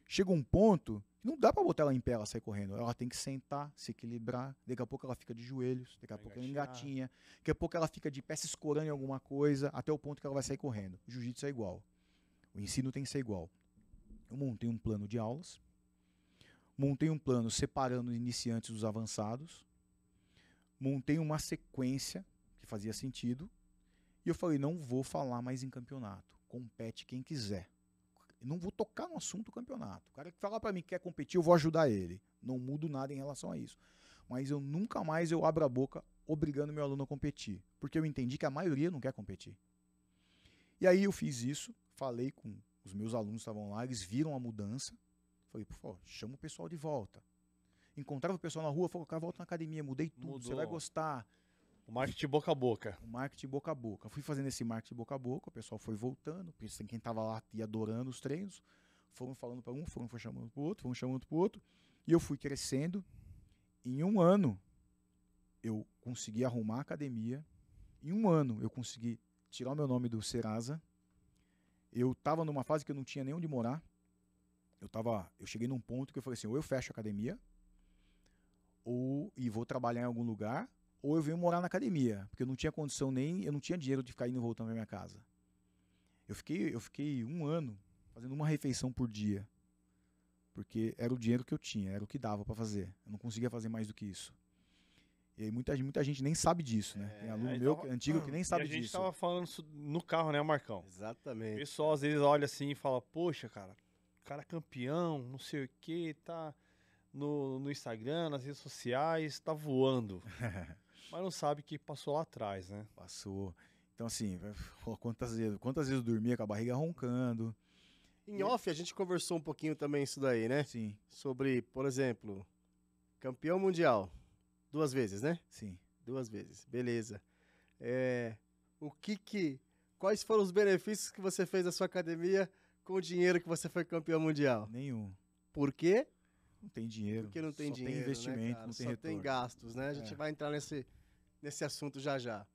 Chega um ponto que não dá pra botar ela em pé, ela sai correndo. Ela tem que sentar, se equilibrar. Daqui a pouco ela fica de joelhos. Daqui a pouco ela engatinha. Daqui a pouco ela fica de pé se escorando em alguma coisa, até o ponto que ela vai sair correndo. O jiu-jitsu é igual. O ensino tem que ser igual. Eu montei um plano de aulas. Montei um plano separando os iniciantes dos avançados. Montei uma sequência que fazia sentido. E eu falei, não vou falar mais em campeonato. Compete quem quiser. Eu não vou tocar no assunto do campeonato. O cara que falar para mim que quer competir, eu vou ajudar ele. Não mudo nada em relação a isso. Mas eu nunca mais abro a boca obrigando meu aluno a competir. Porque eu entendi que a maioria não quer competir. E aí eu fiz isso, falei com os meus alunos que estavam lá, eles viram a mudança. Falei, por favor, chama o pessoal de volta. Encontrava o pessoal na rua, falou, cara, volta na academia, mudei tudo, você vai gostar. O marketing boca a boca. O marketing boca a boca. Fui fazendo esse marketing boca a boca, o pessoal foi voltando, quem estava lá ia adorando os treinos, foram falando para um, foram chamando para o outro, e eu fui crescendo. Em um ano, eu consegui arrumar a academia. Em um ano, eu consegui tirar o meu nome do Serasa. Eu estava numa fase que eu não tinha nem onde morar. Eu cheguei num ponto que eu falei assim, ou eu fecho a academia, e vou trabalhar em algum lugar, ou eu venho morar na academia, porque eu não tinha condição eu não tinha dinheiro de ficar indo e voltando pra minha casa. Eu fiquei um ano fazendo uma refeição por dia, porque era o dinheiro que eu tinha, era o que dava para fazer. Eu não conseguia fazer mais do que isso. E aí muita gente nem sabe disso, né? Tem aluno meu antigo que nem sabe disso. A gente tava falando no carro, né, Marcão? Exatamente. O pessoal às vezes olha assim e fala, poxa, cara, o cara é campeão, não sei o que, tá no Instagram, nas redes sociais, tá voando. Mas não sabe que passou lá atrás, né? Passou. Então assim, quantas vezes eu dormia com a barriga roncando. Em off a gente conversou um pouquinho também isso daí, né? Sim. Sobre, por exemplo, campeão mundial. 2 vezes, né? Sim. 2 vezes, beleza. Quais foram os benefícios que você fez da sua academia com o dinheiro que você foi campeão mundial? Nenhum. Por quê? Não tem dinheiro. Porque não tem dinheiro, tem investimento, né, não tem só retorno. tem gastos, né? A gente vai entrar nesse assunto já já.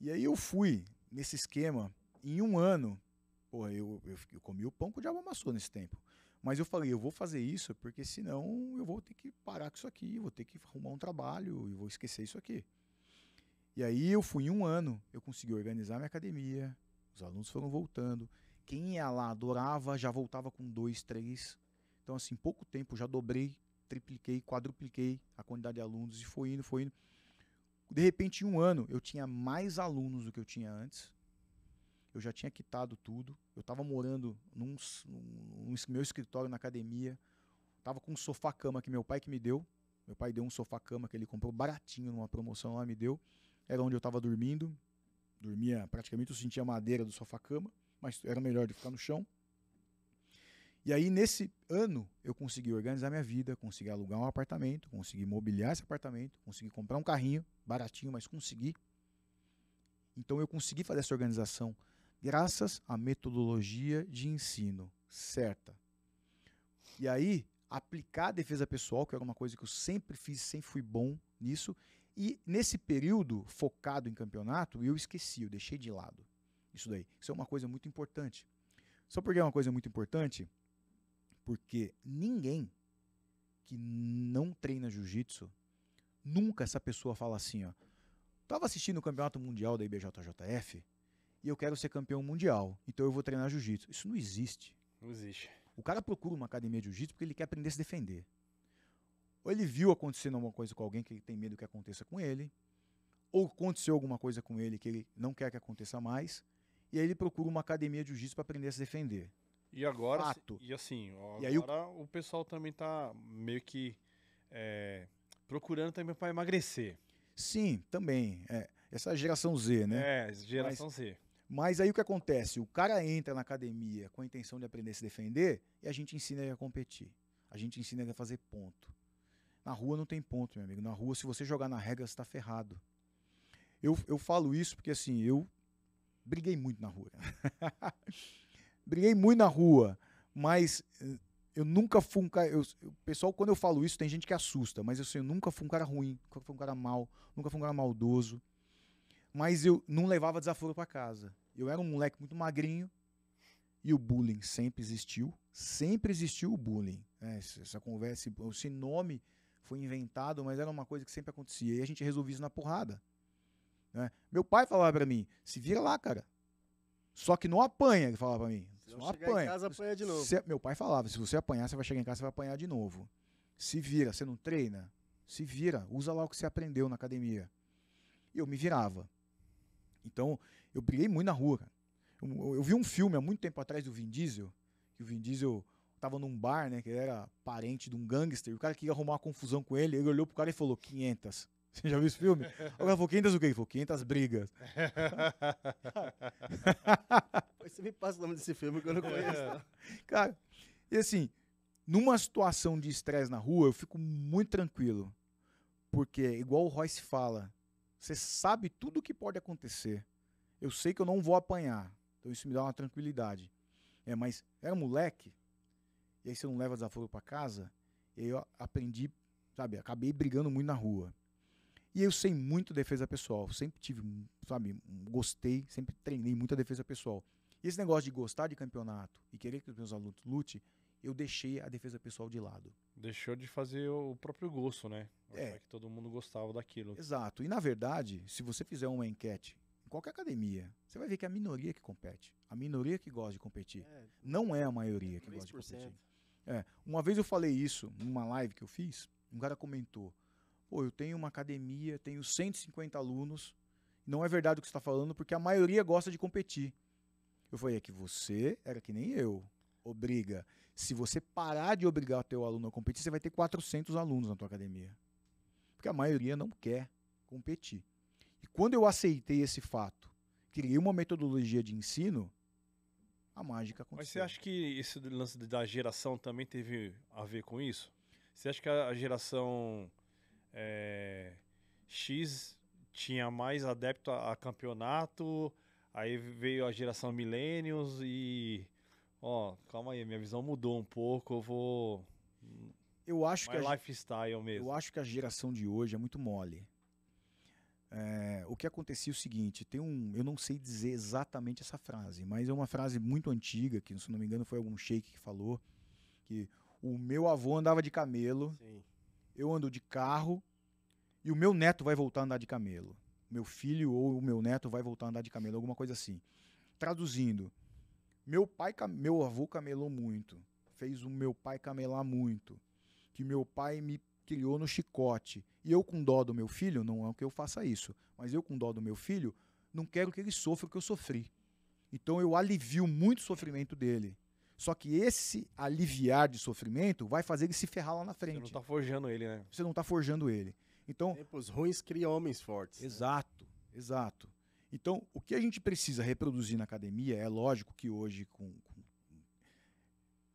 E aí eu fui nesse esquema, em um ano, porra, eu comi o pão que o diabo amassou nesse tempo. Mas eu falei, eu vou fazer isso porque senão eu vou ter que parar com isso aqui, vou ter que arrumar um trabalho e vou esquecer isso aqui. E aí eu fui em um ano, eu consegui organizar minha academia, os alunos foram voltando. Quem ia lá adorava, já voltava com 2, 3. Então, assim, em pouco tempo já dobrei, tripliquei, quadrupliquei a quantidade de alunos e foi indo, foi indo. De repente, em um ano, eu tinha mais alunos do que eu tinha antes. Eu já tinha quitado tudo. Eu estava morando num meu escritório na academia. Estava com um sofá-cama que meu pai que me deu. Meu pai deu um sofá-cama que ele comprou baratinho numa promoção lá, me deu. Era onde eu estava dormindo. Dormia praticamente, eu sentia a madeira do sofá-cama, mas era melhor de ficar no chão. E aí, nesse ano, eu consegui organizar minha vida, consegui alugar um apartamento, consegui mobiliar esse apartamento, consegui comprar um carrinho, baratinho, mas consegui. Então, eu consegui fazer essa organização graças à metodologia de ensino certa. E aí, aplicar a defesa pessoal, que era uma coisa que eu sempre fiz, sempre fui bom nisso. E nesse período, focado em campeonato, eu esqueci, eu deixei de lado isso daí. Isso é uma coisa muito importante. Só porque é uma coisa muito importante, porque ninguém que não treina jiu-jitsu, nunca essa pessoa fala assim, ó, tava assistindo o campeonato mundial da IBJJF e eu quero ser campeão mundial, então eu vou treinar jiu-jitsu. Isso não existe. Não existe. O cara procura uma academia de jiu-jitsu porque ele quer aprender a se defender. Ou ele viu acontecendo alguma coisa com alguém que ele tem medo que aconteça com ele, ou aconteceu alguma coisa com ele que ele não quer que aconteça mais, e aí ele procura uma academia de jiu-jitsu para aprender a se defender. E agora, Fato. e assim, agora E aí o pessoal também tá meio que procurando também para emagrecer. Sim, também. Essa geração Z, né? Geração Z. Mas aí o que acontece? O cara entra na academia com a intenção de aprender a se defender e a gente ensina ele a competir. A gente ensina ele a fazer ponto. Na rua não tem ponto, meu amigo. Na rua, se você jogar na regra, você está ferrado. Eu falo isso porque, assim, eu briguei muito na rua. Briguei muito na rua, mas eu nunca fui um cara... O pessoal, quando eu falo isso, tem gente que assusta, mas eu nunca fui um cara ruim, nunca fui um cara mau, nunca fui um cara maldoso. Mas eu não levava desaforo para casa. Eu era um moleque muito magrinho e o bullying sempre existiu. Sempre existiu o bullying. Essa conversa, esse nome foi inventado, mas era uma coisa que sempre acontecia. E a gente resolvia isso na porrada. Né? Meu pai falava para mim, se vira lá, cara. Só que não apanha, ele falava para mim. Se não apanha. Em casa, apanha de novo. Meu pai falava, se você apanhar, você vai chegar em casa, você vai apanhar de novo. Se vira, você não treina? Se vira, usa lá o que você aprendeu na academia. E eu me virava. Então, eu briguei muito na rua, cara. Eu vi um filme há muito tempo atrás do Vin Diesel, que o Vin Diesel tava num bar, né, que ele era parente de um gangster, e o cara queria arrumar uma confusão com ele, ele olhou pro cara e falou, 500. Você já viu esse filme? O cara falou, 500 o quê? Ele falou, 500 brigas. Você me passa o nome desse filme que eu não conheço. Cara, e assim, numa situação de estresse na rua, eu fico muito tranquilo. Porque, igual o Royce fala, você sabe tudo o que pode acontecer. Eu sei que eu não vou apanhar. Então isso me dá uma tranquilidade. Mas era moleque, e aí você não leva desaforo pra casa, e aí eu aprendi, sabe, acabei brigando muito na rua. E eu sei muito defesa pessoal, sempre tive, sabe, gostei, sempre treinei muita defesa pessoal. E esse negócio de gostar de campeonato e querer que os meus alunos lutem, eu deixei a defesa pessoal de lado. Deixou de fazer o próprio gosto, né? Que todo mundo gostava daquilo. Exato. E na verdade, se você fizer uma enquete em qualquer academia, você vai ver que é a minoria que compete. A minoria que gosta de competir. Não é a maioria que gosta de competir. Uma vez eu falei isso numa live que eu fiz, um cara comentou, pô, eu tenho uma academia, tenho 150 alunos, não é verdade o que você está falando, porque a maioria gosta de competir. Eu falei, é que você era que nem eu, obriga. Se você parar de obrigar o teu aluno a competir, você vai ter 400 alunos na tua academia. Porque a maioria não quer competir. E quando eu aceitei esse fato, criei uma metodologia de ensino, a mágica aconteceu. Mas você acha que esse lance da geração também teve a ver com isso? Você acha que a geração X tinha mais adepto a campeonato, aí veio a geração Millennials e... calma aí, minha visão mudou um pouco, eu vou... Eu acho que lifestyle mesmo. Eu acho que a geração de hoje é muito mole. o que acontecia é o seguinte, eu não sei dizer exatamente essa frase, mas é uma frase muito antiga, que se não me engano foi algum sheik que falou, que o meu avô andava de camelo, Sim. eu ando de carro e o meu neto vai voltar a andar de camelo. Meu filho ou o meu neto vai voltar a andar de camelo, alguma coisa assim. Traduzindo, meu avô camelou muito, fez o meu pai camelar muito, que meu pai me criou no chicote. E eu com dó do meu filho, não é que eu faça isso, mas eu com dó do meu filho, não quero que ele sofra o que eu sofri. Então eu alivio muito o sofrimento dele. Só que esse aliviar de sofrimento vai fazer ele se ferrar lá na frente. Você não tá forjando ele, né? Você não tá forjando ele. Então, Tempos ruins criam homens fortes. exato, exato. Então, o que a gente precisa reproduzir na academia, é lógico que hoje,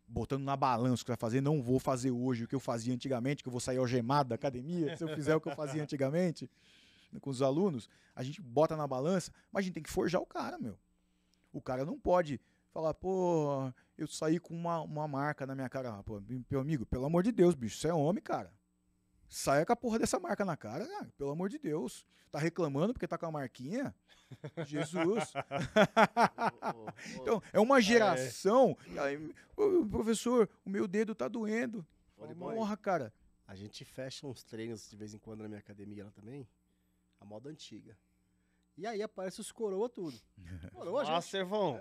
botando na balança o que vai fazer, não vou fazer hoje o que eu fazia antigamente, que eu vou sair algemado da academia, se eu fizer o que eu fazia antigamente com os alunos, a gente bota na balança, mas a gente tem que forjar o cara, meu. O cara não pode falar, pô, eu saí com uma marca na minha cara. Pô, meu amigo, pelo amor de Deus, bicho, você é homem, cara. Saia com a porra dessa marca na cara, cara, pelo amor de Deus. Tá reclamando porque tá com a marquinha? Jesus. Então, é uma geração. Aí, professor, o meu dedo tá doendo. Fala, Porra, cara. A gente fecha uns treinos de vez em quando na minha academia lá também. A moda antiga. E aí aparece os coroa tudo. Coroa, gente. Servão.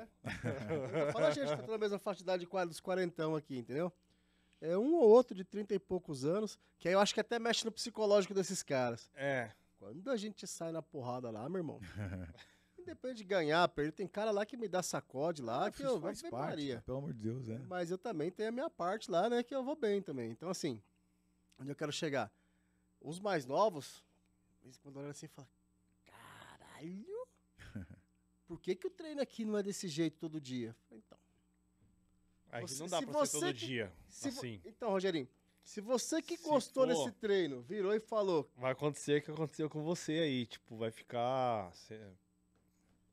Fala a gente que tá na mesma faixa de idade dos quarentão aqui, entendeu? É um ou outro de 30 e poucos anos, que aí eu acho que até mexe no psicológico desses caras. É. Quando a gente sai na porrada lá, meu irmão, independente de ganhar, perder, tem cara lá que me dá sacode lá, que eu vou faz bem parte, Maria. pelo amor de Deus, é. Mas eu também tenho a minha parte lá, né, que eu vou bem também. Então, assim, onde eu quero chegar? Os mais novos, quando olham assim, falam, caralho, por que o treino aqui não é desse jeito todo dia? Eu falei, então. Aí Você- não dá se pra ser você todo que- dia, Se vo- assim. Então, Rogerinho, se você que Se gostou for- desse treino, virou e falou, Vai acontecer o que aconteceu com você aí. Tipo, vai ficar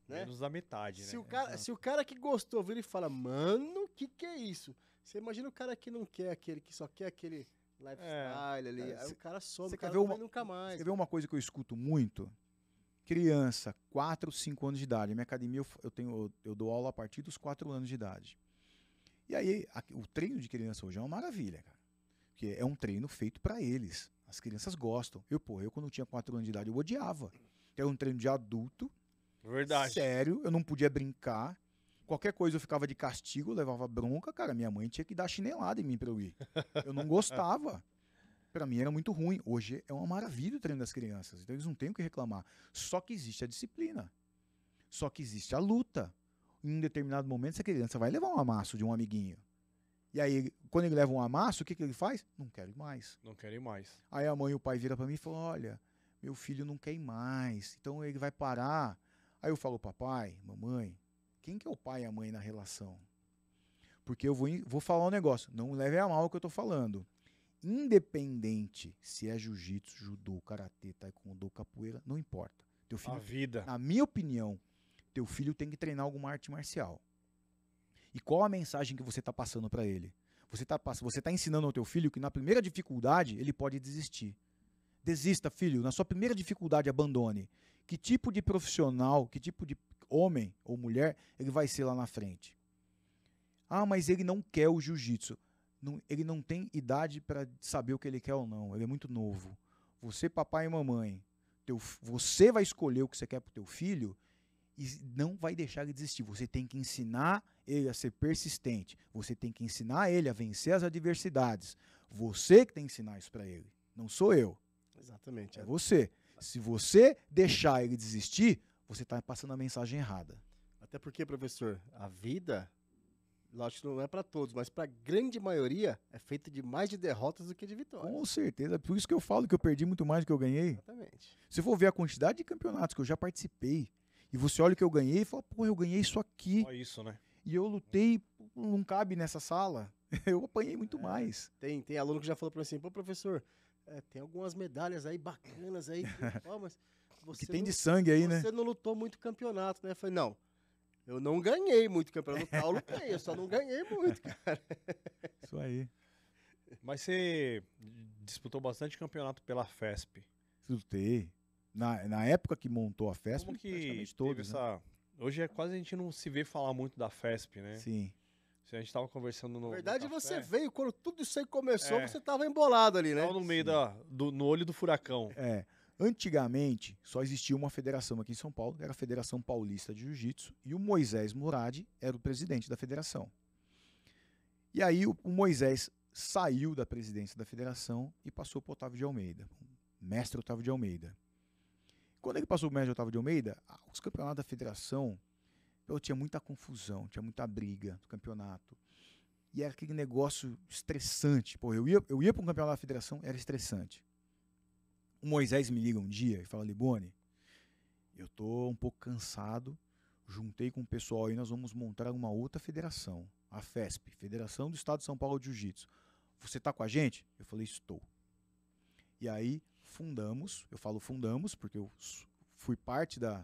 né? menos da metade, Se né? o cara que gostou vira e fala, mano, o que é isso? Você imagina o cara que não quer aquele, que só quer aquele lifestyle ali. Aí o cara some, você o cara quer ver não uma- vem nunca mais. Você quer ver uma coisa que eu escuto muito? Criança, 4, 5 anos de idade. Minha academia eu dou aula a partir dos 4 anos de idade. E aí, o treino de criança hoje é uma maravilha, cara. Porque é um treino feito pra eles. As crianças gostam. Eu quando tinha 4 anos de idade, eu odiava. Era um treino de adulto. Verdade. Sério, eu não podia brincar. Qualquer coisa eu ficava de castigo, eu levava bronca, cara. Minha mãe tinha que dar chinelada em mim pra eu ir. Eu não gostava. Pra mim era muito ruim. Hoje é uma maravilha o treino das crianças. Então eles não têm o que reclamar. Só que existe a disciplina. Só que existe a luta. Em um determinado momento, essa criança vai levar um amasso de um amiguinho. E aí, quando ele leva um amasso, o que ele faz? Não quero ir mais. Não quero ir mais. Aí a mãe e o pai viram pra mim e falam, olha, meu filho não quer ir mais, então ele vai parar. Aí eu falo, papai, mamãe, quem que é o pai e a mãe na relação? Porque eu vou falar um negócio, não leve a mal o que eu tô falando. Independente se é jiu-jitsu, judô, karatê, taekwondo, capoeira, não importa. Teu filho, A vida. na minha opinião, teu filho tem que treinar alguma arte marcial. E qual a mensagem que você está passando para ele? Você tá ensinando ao teu filho que na primeira dificuldade ele pode desistir. Desista, filho. Na sua primeira dificuldade, abandone. Que tipo de profissional, que tipo de homem ou mulher ele vai ser lá na frente? Ah, mas ele não quer o jiu-jitsu. Ele não tem idade para saber o que ele quer ou não. Ele é muito novo. Você, papai e mamãe, você vai escolher o que você quer pro teu filho e não vai deixar ele desistir. Você tem que ensinar ele a ser persistente. Você tem que ensinar ele a vencer as adversidades. Você que tem que ensinar isso para ele. Não sou eu. Exatamente. É você. Se você deixar ele desistir, você está passando a mensagem errada. Até porque, professor, a vida, lógico que não é para todos, mas para a grande maioria é feita de mais de derrotas do que de vitórias. Com certeza. Por isso que eu falo que eu perdi muito mais do que eu ganhei. Exatamente. Se for ver a quantidade de campeonatos que eu já participei, e você olha o que eu ganhei e fala, pô, eu ganhei isso aqui. Só isso, né? E eu lutei, não cabe nessa sala. Eu apanhei muito mais. Tem aluno que já falou para mim assim, pô, professor, tem algumas medalhas aí bacanas aí, mas você Que tem não, de sangue aí, né? você não lutou muito campeonato, né? Eu falei, não, eu não ganhei muito campeonato. Eu lutei, eu só não ganhei muito, cara. Isso aí. Mas você disputou bastante campeonato pela FESP. Lutei. Na época que montou a FESP, Como que praticamente teve todos, né? essa... Hoje é quase a gente não se vê falar muito da FESP, né? Sim. Se a gente tava conversando no Na verdade, no você café, veio, quando tudo isso aí começou, É. você tava embolado ali, né? tava no meio no olho do furacão. Antigamente, só existia uma federação aqui em São Paulo, que era a Federação Paulista de Jiu-Jitsu, e o Moisés Murad era o presidente da federação. E aí o Moisés saiu da presidência da federação e passou para o Otávio de Almeida, o mestre Otávio de Almeida. Quando ele passou para o mestre Otávio de Almeida, os campeonatos da federação, tinha muita confusão, tinha muita briga no campeonato. E era aquele negócio estressante. Pô, eu ia para um campeonato da federação, era estressante. O Moisés me liga um dia e fala: Liboni, eu tô um pouco cansado, juntei com o pessoal e nós vamos montar uma outra federação, a FESP, Federação do Estado de São Paulo de Jiu-Jitsu. Você tá com a gente? Eu falei: estou. E aí fundamos, eu falo fundamos porque eu fui parte das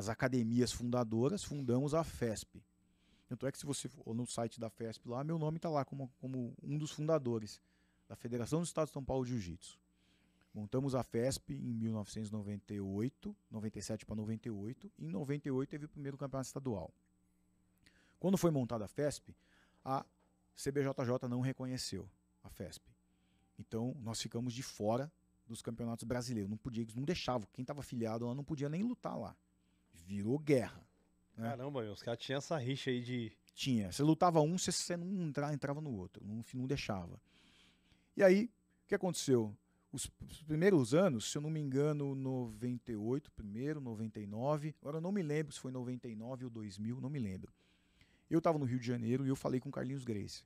academias fundadoras, fundamos a FESP. Tanto é que se você for no site da FESP lá, meu nome está lá como um dos fundadores da Federação do Estado de São Paulo de Jiu-Jitsu. Montamos a FESP em 1998, 97 para 98, e em 98 teve o primeiro campeonato estadual. Quando foi montada a FESP, a CBJJ não reconheceu a FESP. Então nós ficamos de fora dos campeonatos brasileiros. Não podia, eles não deixavam. Quem estava afiliado lá não podia nem lutar lá. Virou guerra. Né? Caramba, os caras tinham essa rixa aí de... Tinha. Você lutava um, você não entrava no outro. Não deixava. E aí, o que aconteceu? Os primeiros anos, se eu não me engano, 98 primeiro, 99. Agora eu não me lembro se foi 99 ou 2000, não me lembro. Eu estava no Rio de Janeiro e eu falei com o Carlinhos Gracie.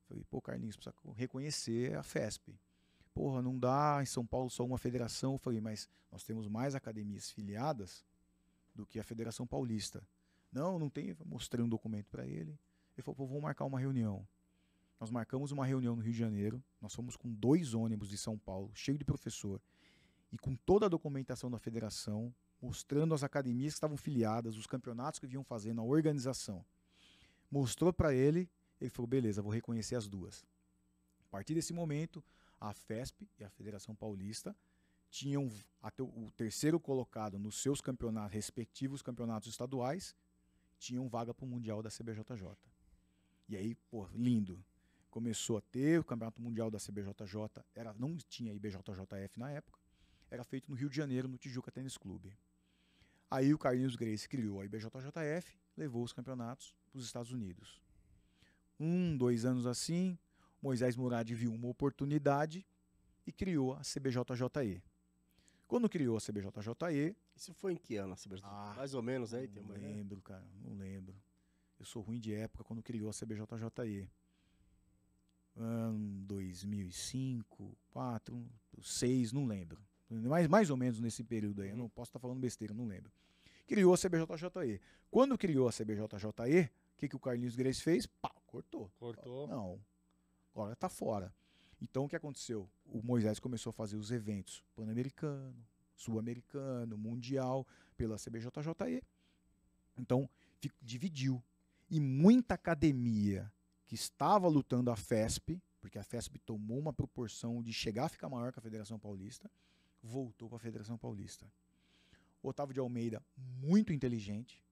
Falei: pô, Carlinhos, precisa reconhecer a FESP. Porra, não dá em São Paulo só uma federação. Eu falei: mas nós temos mais academias filiadas do que a Federação Paulista. Não tem. Mostrei um documento para ele. Ele falou: pô, vamos marcar uma reunião. Nós marcamos uma reunião no Rio de Janeiro. Nós fomos com 2 ônibus de São Paulo, cheio de professor, e com toda a documentação da federação, mostrando as academias que estavam filiadas, os campeonatos que vinham fazendo, a organização. Mostrou para ele, ele falou: beleza, vou reconhecer as duas. A partir desse momento, a FESP e a Federação Paulista tinham até o terceiro colocado nos seus campeonatos, respectivos campeonatos estaduais, tinham vaga para o Mundial da CBJJ. E aí, pô, lindo. Começou a ter o Campeonato Mundial da CBJJ, não tinha IBJJF na época, era feito no Rio de Janeiro, no Tijuca Tênis Clube. Aí o Carlinhos Gracie criou a IBJJF, levou os campeonatos para os Estados Unidos. 2 anos assim, Moisés Murad viu uma oportunidade e criou a CBJJE. Quando criou a CBJJE... Isso foi em que ano a CBJJE? Mais ou menos aí? Não lembro, cara, não lembro. Eu sou ruim de época quando criou a CBJJE. 2005, 2004, 2006, não lembro. Mas mais ou menos nesse período aí, eu não posso estar falando besteira, não lembro. Criou a CBJJE. Quando criou a CBJJE, o que o Carlinhos Gracie fez? Pá, cortou. Não, agora tá fora. Então o que aconteceu? O Moisés começou a fazer os eventos Pan-Americano, Sul-Americano, Mundial, pela CBJJE. Então dividiu. E muita academia que estava lutando a FESP, porque a FESP tomou uma proporção de chegar a ficar maior que a Federação Paulista, voltou para a Federação Paulista. O Otávio de Almeida, muito inteligente,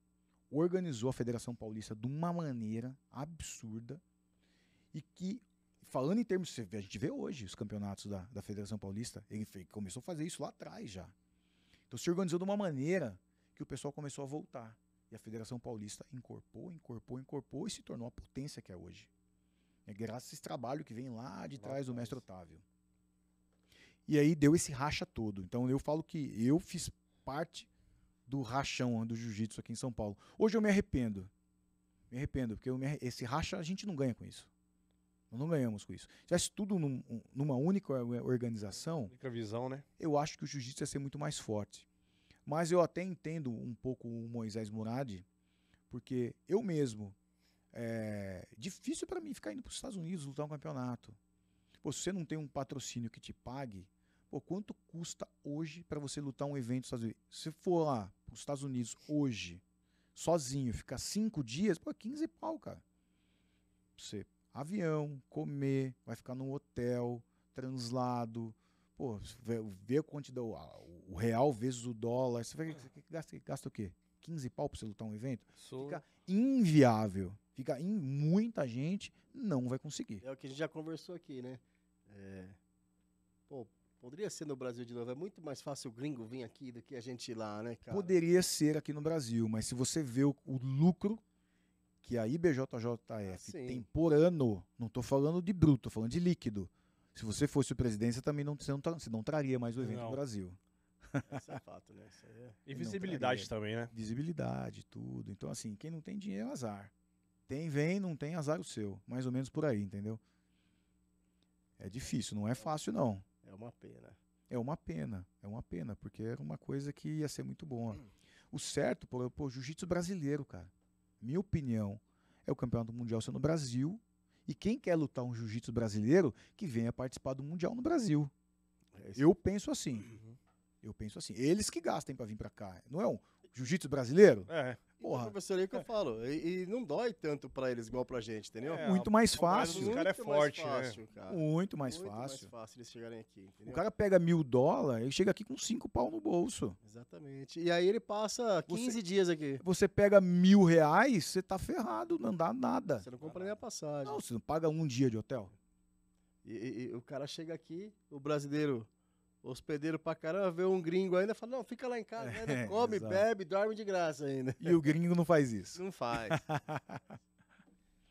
organizou a Federação Paulista de uma maneira absurda e que, falando em termos, a gente vê hoje os campeonatos da Federação Paulista, ele começou a fazer isso lá atrás já. Então se organizou de uma maneira que o pessoal começou a voltar. E a Federação Paulista incorporou e se tornou a potência que é hoje. É graças a esse trabalho que vem lá de trás do mestre Otávio. E aí deu esse racha todo. Então eu falo que eu fiz parte do rachão do jiu-jitsu aqui em São Paulo. Hoje eu me arrependo. Porque esse racha a gente não ganha com isso. Nós não ganhamos com isso. Se tivesse tudo numa única organização... Única visão, né? Eu acho que o jiu-jitsu ia ser muito mais forte. Mas eu até entendo um pouco o Moisés Murad, porque eu mesmo, é difícil para mim ficar indo para os Estados Unidos lutar um campeonato. Pô, se você não tem um patrocínio que te pague, pô, quanto custa hoje para você lutar um evento nos Estados Unidos? Se for lá para os Estados Unidos hoje, sozinho, ficar 5 dias, pô, 15 pau, cara. Você, avião, comer, vai ficar num hotel, translado, pô, vê a quantidade, o real vezes o dólar, você gasta o quê? 15 pau pra você lutar um evento? Fica inviável. Muita gente não vai conseguir. É o que a gente já conversou aqui, né? Pô, poderia ser no Brasil de novo. É muito mais fácil o gringo vir aqui do que a gente ir lá, né, cara? Poderia ser aqui no Brasil, mas se você vê o lucro que a IBJJF tem por ano, não tô falando de bruto, tô falando de líquido. Se você fosse o presidente, você também você não traria mais o evento no Brasil. Esse é fato, né? Isso aí E visibilidade também, né? Visibilidade, tudo. Então, assim, quem não tem dinheiro é azar. Vem, não tem azar o seu. Mais ou menos por aí, entendeu? É difícil, não é fácil, não. É uma pena. É uma pena, porque era uma coisa que ia ser muito boa. O certo, pô, jiu-jitsu brasileiro, cara. Minha opinião, é o campeonato mundial ser no Brasil. E quem quer lutar um jiu-jitsu brasileiro, que venha participar do mundial no Brasil. Eu penso assim. Eu penso assim. Eles que gastem pra vir pra cá. Não é um jiu-jitsu brasileiro? É. Porra. Então, professor, aí que eu falo. E não dói tanto pra eles igual pra gente, entendeu? Muito mais fácil. O cara é forte, fácil, né? Cara. Muito mais fácil. Muito mais fácil eles chegarem aqui, entendeu? O cara pega $1.000, ele chega aqui com 5 pau no bolso. Exatamente. E aí ele passa 15 dias aqui. Você pega R$1.000, você tá ferrado, não dá nada. Você não compra nem a passagem. Não, você não paga um dia de hotel. E o cara chega aqui, o brasileiro... hospedeiro pra caramba, vê um gringo ainda, fala, não, fica lá em casa, né? Come, bebe, dorme de graça ainda. E o gringo não faz isso. Não faz.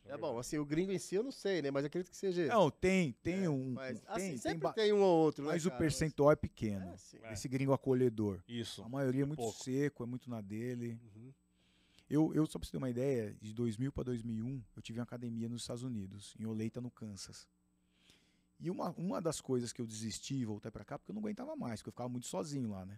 É bom, assim, o gringo em si eu não sei, né? Mas acredito que seja... Não, tem um... Mas, assim, sempre tem um ou outro, né, mas cara? o percentual é pequeno. Esse gringo acolhedor. Isso. A maioria é muito seco, é muito na dele. Eu só pra você ter uma ideia, de 2000 para 2001, eu tive uma academia nos Estados Unidos, em Olathe, no Kansas. E uma das coisas que eu desisti e voltei pra cá, porque eu não aguentava mais, porque eu ficava muito sozinho lá, né?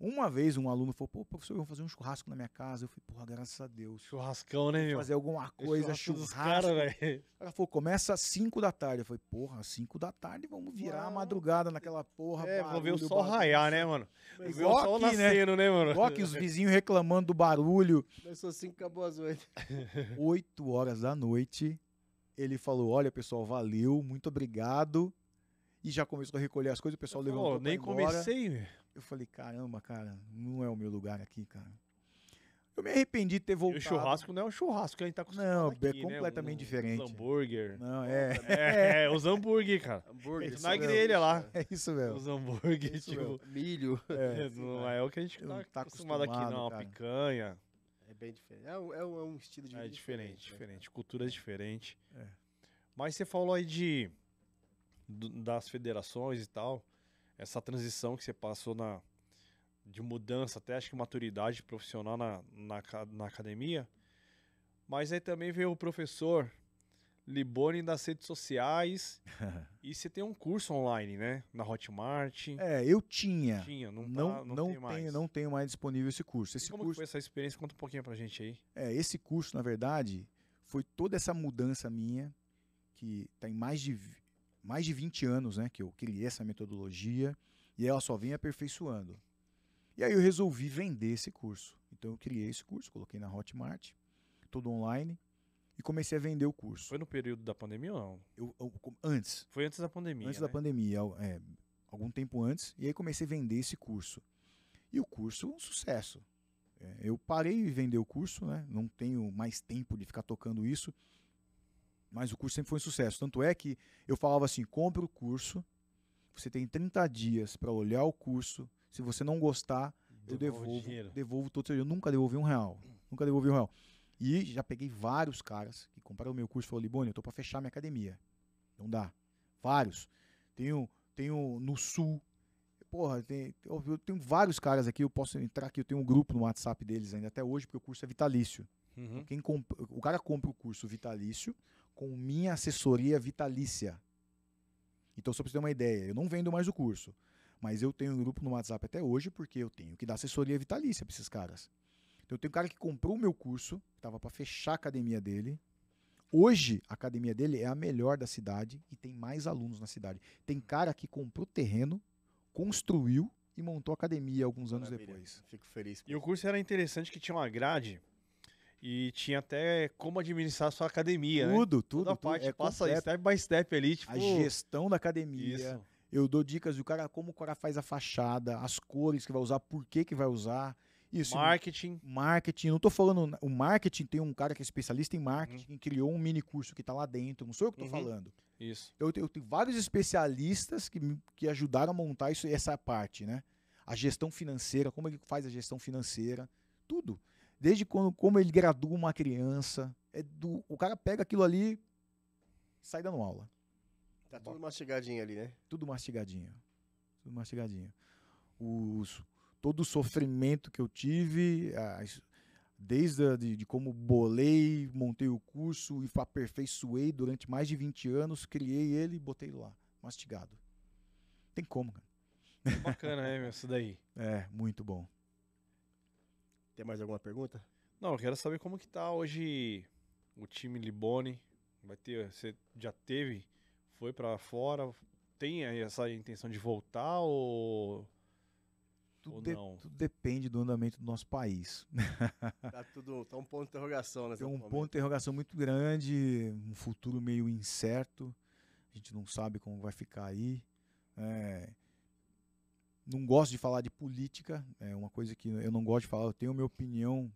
Uma vez um aluno falou, pô, professor, eu vou fazer um churrasco na minha casa. Eu falei, porra, graças a Deus. Churrascão, né, meu? Fazer alguma coisa, churrasco. O cara falou, começa às 5 da tarde. Eu falei, porra, às 5 da tarde, vamos virar a madrugada naquela porra. Vou ver o sol raiar, né, mano? Ver o sol nascendo, né, mano? Igual que os vizinhos reclamando do barulho. Começou 5, acabou às 8. 8 horas da noite, ele falou, olha, pessoal, valeu, muito obrigado. E já começou a recolher as coisas, o pessoal levantou nem comecei, velho. Eu falei, caramba, cara, não é o meu lugar aqui, cara. Eu me arrependi de ter voltado. E o churrasco não é o churrasco que a gente tá acostumado não, aqui, é completamente diferente. Os hambúrguer. Não, os hambúrguer, cara. Hambúrguer. Na grelha lá. É isso mesmo. Os hambúrguer, tipo... Milho. Não é o que a gente tá acostumado aqui, não. Cara. Picanha. É bem diferente. É um estilo de vida diferente. Cultura diferente. Mas você falou aí das federações e tal, essa transição que você passou de mudança até acho que maturidade profissional na academia, mas aí também veio o professor Liboni das redes sociais e você tem um curso online, né? Na Hotmart. Eu tinha. Não tenho mais disponível esse curso. Como que foi essa experiência? Conta um pouquinho pra gente aí. Esse curso, na verdade, foi toda essa mudança minha, que tá em mais de 20 anos, né, que eu criei essa metodologia e ela só vem aperfeiçoando. E aí eu resolvi vender esse curso. Então eu criei esse curso, coloquei na Hotmart, todo online, e comecei a vender o curso. Foi no período da pandemia ou não? Antes. Foi antes da pandemia, Antes da pandemia, algum tempo antes, e aí comecei a vender esse curso. E o curso, um sucesso. Eu parei de vender o curso, né, não tenho mais tempo de ficar tocando isso, mas o curso sempre foi um sucesso. Tanto é que eu falava assim, compre o curso, você tem 30 dias para olhar o curso, se você não gostar, eu devolvo todo o seu dinheiro. Eu nunca devolvi R$1. Nunca devolvi R$1. E já peguei vários caras que compraram o meu curso e falaram, Liboni, eu tô para fechar minha academia. Não dá. Vários. Tenho no Sul. Porra, eu tenho vários caras aqui, eu posso entrar aqui, eu tenho um grupo no WhatsApp deles ainda até hoje, porque o curso é vitalício. O cara compra o curso vitalício com minha assessoria vitalícia. Então, só para você ter uma ideia, eu não vendo mais o curso, mas eu tenho um grupo no WhatsApp até hoje porque eu tenho que dar assessoria vitalícia para esses caras. Então, eu tenho um cara que comprou o meu curso, estava para fechar a academia dele. Hoje, a academia dele é a melhor da cidade e tem mais alunos na cidade. Tem cara que comprou terreno, construiu e montou a academia alguns anos depois. Fico feliz. E o curso era interessante que tinha uma grade e tinha até como administrar a sua academia, tudo, Toda a parte passa completo. step by step ali, tipo... A gestão da academia. Isso. Eu dou dicas do cara, como o cara faz a fachada, as cores que vai usar, por que vai usar. Isso, marketing. Marketing. Não tô falando... O marketing tem um cara que é especialista em marketing, que criou um mini curso que tá lá dentro. Não sou eu que tô falando. Isso. Eu tenho vários especialistas que ajudaram a montar essa parte, né? A gestão financeira, como ele faz a gestão financeira, tudo. Desde como ele gradua uma criança. O cara pega aquilo ali e sai dando aula. Tá tudo mastigadinho ali, né? Tudo mastigadinho. Tudo mastigadinho. Todo o sofrimento que eu tive, desde de como bolei, montei o curso e aperfeiçoei durante mais de 20 anos, criei ele e botei ele lá, mastigado. Tem como, cara. Bacana, né, meu, isso daí. É, muito bom. Tem mais alguma pergunta? Não, eu quero saber como que tá hoje o time Liboni. Você já teve, foi pra fora, tem aí essa intenção de voltar ou não? Tudo depende do andamento do nosso país. Tá um ponto de interrogação nessa Tem um ponto de interrogação muito grande, um futuro meio incerto. A gente não sabe como vai ficar aí. Não gosto de falar de política, é uma coisa que eu não gosto de falar. Eu tenho minha opinião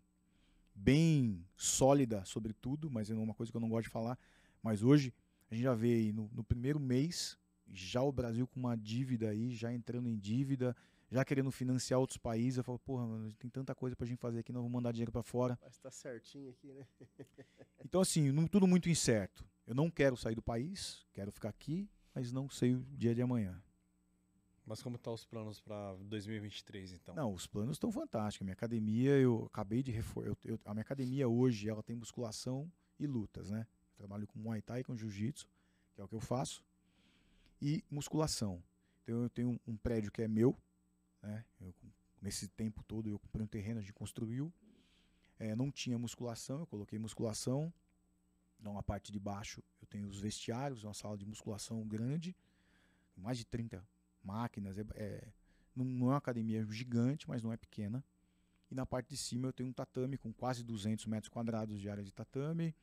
bem sólida sobre tudo, mas é uma coisa que eu não gosto de falar. Mas hoje a gente já vê aí no primeiro mês, já o Brasil com uma dívida aí, já entrando em dívida, já querendo financiar outros países. Eu falo, porra, mano, tem tanta coisa pra gente fazer aqui, não vou mandar dinheiro pra fora. Mas tá certinho aqui, né? Então assim, tudo muito incerto. Eu não quero sair do país, quero ficar aqui, mas não sei o dia de amanhã. Mas como estão os planos para 2023, então? Não, os planos estão fantásticos. A minha academia, eu acabei de reforçar. A minha academia hoje, ela tem musculação e lutas, né? Eu trabalho com Muay Thai e com Jiu-Jitsu, que é o que eu faço, e musculação. Então eu tenho um prédio que é meu, né? Nesse tempo todo eu comprei um terreno, a gente construiu. Não tinha musculação, eu coloquei musculação. Então a parte de baixo eu tenho os vestiários, uma sala de musculação grande, mais de 30 máquinas, não é uma academia gigante, mas não é pequena. E na parte de cima eu tenho um tatame com quase 200 metros quadrados de área de tatame,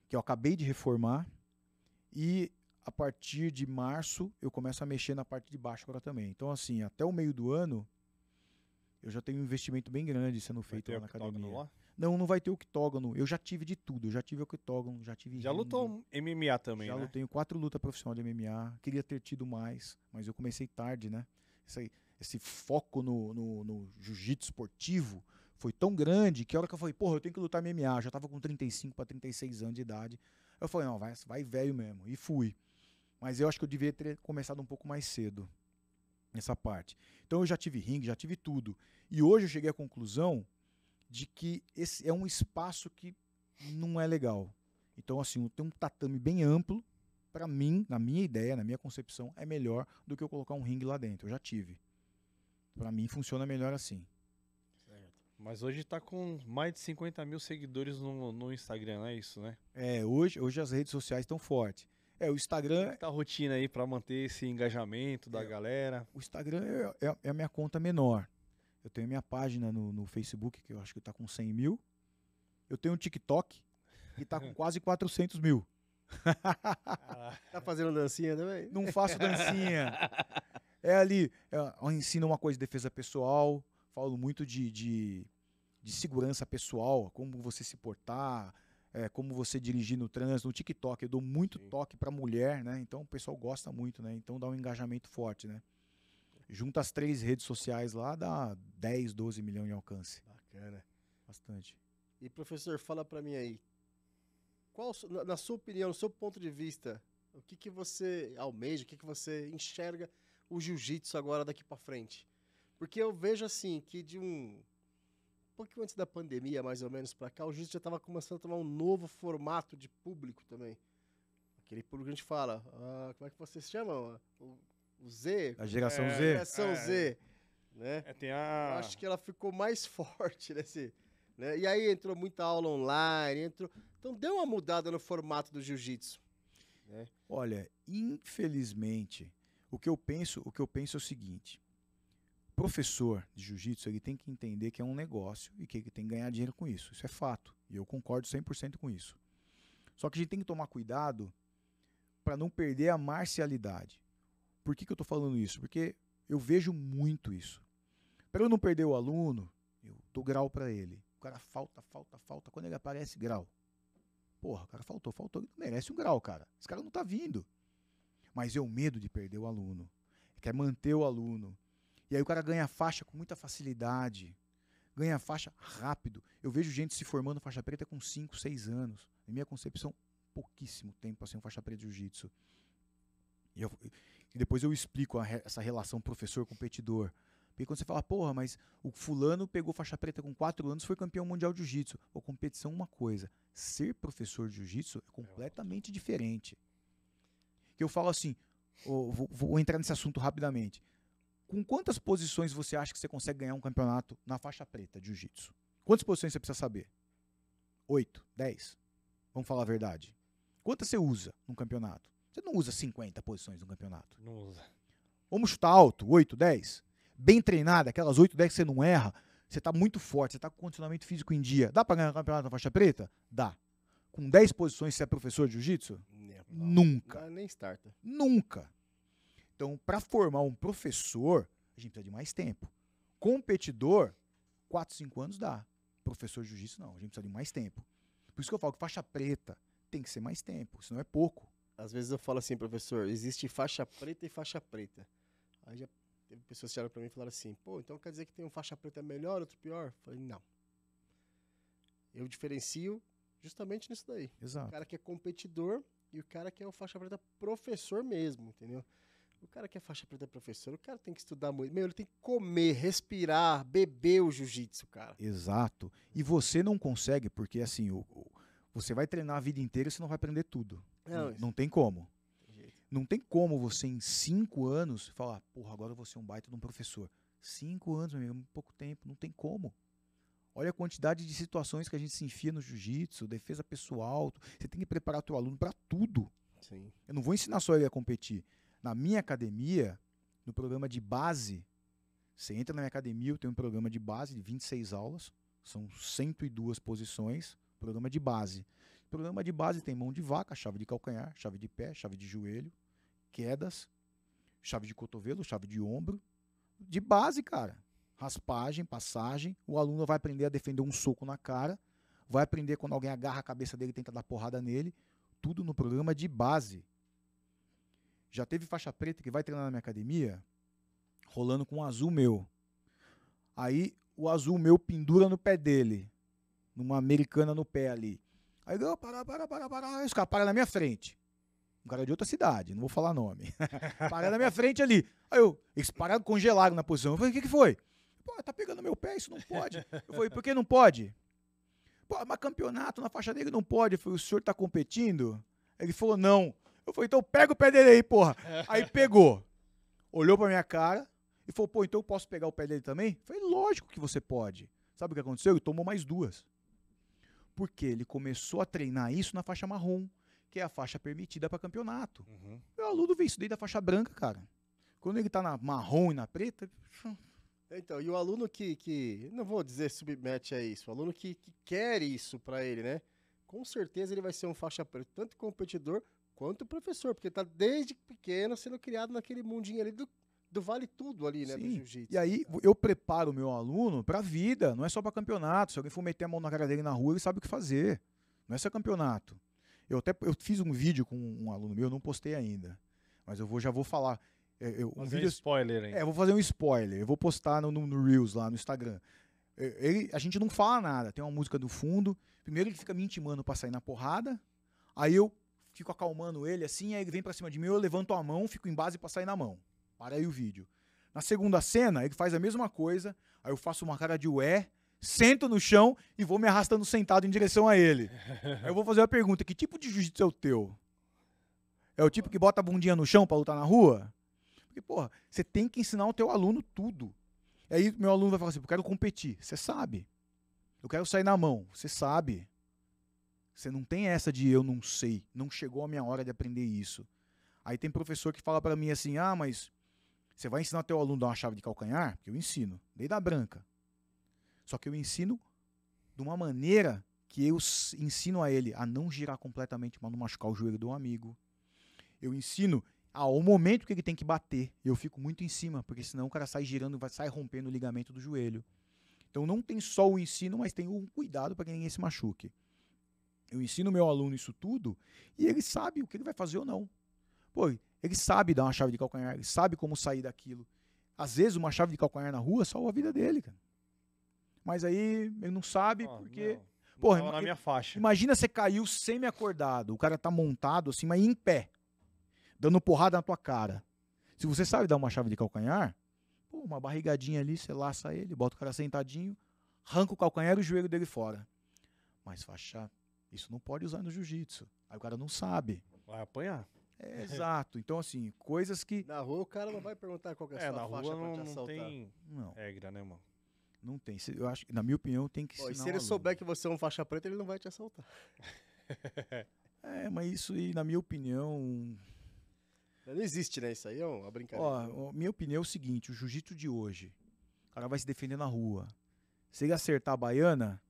que eu acabei de reformar. E a partir de março eu começo a mexer na parte de baixo agora também. Então assim, até o meio do ano eu já tenho um investimento bem grande sendo feito lá na academia. Lá? Não vai ter octógono. Eu já tive de tudo. Eu já tive octógono, já tive Já lutou MMA também, né? Já lutei 4 lutas profissionais de MMA. Queria ter tido mais, mas eu comecei tarde, né? Esse foco no jiu-jitsu esportivo foi tão grande que a hora que eu falei, porra, eu tenho que lutar MMA. Eu já tava com 35 para 36 anos de idade. Eu falei, não, vai velho mesmo. E fui. Mas eu acho que eu devia ter começado um pouco mais cedo nessa parte. Então eu já tive ringue, já tive tudo. E hoje eu cheguei à conclusão de que esse é um espaço que não é legal. Então, assim, eu tenho um tatame bem amplo. Para mim, na minha ideia, na minha concepção, é melhor do que eu colocar um ringue lá dentro. Eu já tive. Para mim, funciona melhor assim. Certo. Mas hoje tá com mais de 50 mil seguidores no Instagram, não é isso, né? Hoje as redes sociais estão fortes. O Instagram... Como tá a rotina aí para manter esse engajamento da galera? O Instagram é a minha conta menor. Eu tenho minha página no Facebook, que eu acho que tá com 100 mil. Eu tenho um TikTok, que tá com quase 400 mil. Tá fazendo dancinha também? Não faço dancinha. Ali, eu ensino uma coisa de defesa pessoal, falo muito de segurança pessoal, como você se portar, como você dirigir no trânsito. No TikTok eu dou muito toque pra mulher, né? Então o pessoal gosta muito, né? Então dá um engajamento forte, né? Junta as 3 redes sociais lá, dá 10, 12 milhões de alcance. Bacana. Bastante. E professor, fala pra mim aí, na sua opinião, no seu ponto de vista, o que você almeja, o que você enxerga o jiu-jitsu agora daqui pra frente? Porque eu vejo assim, que de um pouquinho antes da pandemia, mais ou menos pra cá, o jiu-jitsu já tava começando a tomar um novo formato de público também. Aquele público que a gente fala, como é que vocês chamam? O Z? A geração Z? A geração Z. Né? Eu acho que ela ficou mais forte nesse... Né? E aí entrou muita aula online, então deu uma mudada no formato do jiu-jitsu. Né? Olha, infelizmente, o que eu penso é o seguinte: professor de jiu-jitsu, ele tem que entender que é um negócio e que ele tem que ganhar dinheiro com isso. Isso é fato. E eu concordo 100% com isso. Só que a gente tem que tomar cuidado para não perder a marcialidade. Por que eu tô falando isso? Porque eu vejo muito isso. Para eu não perder o aluno, eu dou grau para ele. O cara falta. Quando ele aparece, grau. Porra, o cara faltou. Ele não merece um grau, cara. Esse cara não tá vindo. Mas é o medo de perder o aluno. Quer manter o aluno. E aí o cara ganha faixa com muita facilidade. Ganha faixa rápido. Eu vejo gente se formando faixa preta com 5, 6 anos. Na minha concepção, pouquíssimo tempo para ser um faixa preta de jiu-jitsu. E depois eu explico essa relação professor-competidor. Porque quando você fala, porra, mas o fulano pegou faixa preta com 4 anos e foi campeão mundial de jiu-jitsu. A competição é uma coisa. Ser professor de jiu-jitsu é completamente diferente. Que eu falo assim, vou entrar nesse assunto rapidamente. Com quantas posições você acha que você consegue ganhar um campeonato na faixa preta de jiu-jitsu? Quantas posições você precisa saber? 8, 10? Vamos falar a verdade. Quantas você usa num campeonato? Você não usa 50 posições no campeonato. Não usa. Vamos chutar alto, 8, 10? Bem treinada, aquelas 8, 10 que você não erra, você está muito forte, você está com condicionamento físico em dia. Dá para ganhar um campeonato na faixa preta? Dá. Com 10 posições você é professor de jiu-jitsu? Nunca. Não, nem starta. Nunca. Então, para formar um professor, a gente precisa de mais tempo. Competidor, 4, 5 anos dá. Professor de jiu-jitsu, não. A gente precisa de mais tempo. Por isso que eu falo que faixa preta tem que ser mais tempo, senão é pouco. Às vezes eu falo assim, professor, existe faixa preta e faixa preta. Aí já teve pessoas que chegaram pra mim e falaram assim, pô, então quer dizer que tem um faixa preta melhor, outro pior? Eu falei, não. Eu diferencio justamente nisso daí. Exato. O cara que é competidor e o cara que é o faixa preta professor mesmo, entendeu? O cara que é faixa preta professor, o cara tem que estudar muito. Meu, ele tem que comer, respirar, beber o jiu-jitsu, cara. Exato. E você não consegue, porque assim, você vai treinar a vida inteira e você não vai aprender tudo. Não tem como. Não tem como você em 5 anos falar, porra, agora eu vou ser um baita de um professor. 5 anos, meu amigo, pouco tempo, não tem como. Olha a quantidade de situações que a gente se enfia no jiu-jitsu, defesa pessoal. Você tem que preparar teu aluno para tudo. Sim. Eu não vou ensinar só ele a competir. Na minha academia, no programa de base, você entra na minha academia, eu tenho um programa de base de 26 aulas, são 102 posições, programa de base. Programa de base tem mão de vaca, chave de calcanhar, chave de pé, chave de joelho, quedas, chave de cotovelo, chave de ombro. De base, cara. Raspagem, passagem, o aluno vai aprender a defender um soco na cara, vai aprender quando alguém agarra a cabeça dele e tenta dar porrada nele, tudo no programa de base. Já teve faixa preta que vai treinar na minha academia, rolando com um azul meu. Aí o azul meu pendura no pé dele, numa americana no pé ali. Aí eu, para. Aí os caras param na minha frente. Um cara de outra cidade, não vou falar nome. Para na minha frente ali. Aí eles pararam congelaram na posição. Eu falei, o que foi? Pô, tá pegando meu pé, isso não pode. Eu falei, por que não pode? Pô, mas campeonato na faixa negra não pode. Eu falei, o senhor tá competindo? Ele falou, não. Eu falei, então pega o pé dele aí, porra. Aí pegou. Olhou pra minha cara e falou, pô, então eu posso pegar o pé dele também? Eu falei, lógico que você pode. Sabe o que aconteceu? Ele tomou mais 2. Porque ele começou a treinar isso na faixa marrom, que é a faixa permitida para campeonato. Uhum. Meu aluno vê isso daí da faixa branca, cara. Quando ele tá na marrom e na preta... Então, e o aluno que não vou dizer submete a isso, o aluno que quer isso pra ele, né? Com certeza ele vai ser um faixa preta, tanto competidor quanto professor, porque tá desde pequeno sendo criado naquele mundinho ali do vale tudo ali, né, do jiu-jitsu. E aí eu preparo o meu aluno pra vida, não é só pra campeonato. Se alguém for meter a mão na cara dele na rua, ele sabe o que fazer. Não é só campeonato. Eu fiz um vídeo com um aluno meu, não postei ainda, mas já vou falar. Um spoiler aí. Vou fazer um spoiler. Eu vou postar no Reels lá no Instagram. A gente não fala nada, tem uma música do fundo. Primeiro ele fica me intimando pra sair na porrada, aí eu fico acalmando ele assim, aí ele vem pra cima de mim, eu levanto a mão, fico em base pra sair na mão. Para aí o vídeo. Na segunda cena, ele faz a mesma coisa, aí eu faço uma cara de ué, sento no chão e vou me arrastando sentado em direção a ele. Aí eu vou fazer uma pergunta, que tipo de jiu-jitsu é o teu? É o tipo que bota a bundinha no chão pra lutar na rua? Porque, porra, você tem que ensinar o teu aluno tudo. E aí meu aluno vai falar assim, eu quero competir. Você sabe. Eu quero sair na mão. Você sabe. Você não tem essa de eu não sei. Não chegou a minha hora de aprender isso. Aí tem professor que fala pra mim assim, mas você vai ensinar teu aluno a dar uma chave de calcanhar? Porque eu ensino, desde a branca. Só que eu ensino de uma maneira que eu ensino a ele a não girar completamente para não machucar o joelho do amigo. Eu ensino O momento que ele tem que bater, eu fico muito em cima, porque senão o cara sai girando, sai rompendo o ligamento do joelho. Então não tem só o ensino, mas tem um cuidado para que ninguém se machuque. Eu ensino meu aluno isso tudo e ele sabe o que ele vai fazer ou não. Pô, ele sabe dar uma chave de calcanhar, ele sabe como sair daquilo. Às vezes uma chave de calcanhar na rua salva a vida dele, cara. Mas aí ele não sabe porque... Porra, na minha faixa. Imagina você caiu semi-acordado, o cara tá montado assim, mas em pé, dando porrada na tua cara. Se você sabe dar uma chave de calcanhar, pô, uma barrigadinha ali, você laça ele, bota o cara sentadinho, arranca o calcanhar e o joelho dele fora. Mas faixa, isso não pode usar no jiu-jitsu. Aí o cara não sabe. Vai apanhar. Exato. Então, assim, coisas que... Na rua o cara não vai perguntar qual que é a sua faixa pra te assaltar. Não tem regra, né, mano? Não tem. Eu acho que, na minha opinião, tem que ensinar. E se ele souber que você é um faixa preta, ele não vai te assaltar. Mas isso aí, na minha opinião... Não existe, né? Isso aí é uma brincadeira. Minha opinião é o seguinte, o jiu-jitsu de hoje, o cara vai se defender na rua. Se ele acertar a baiana,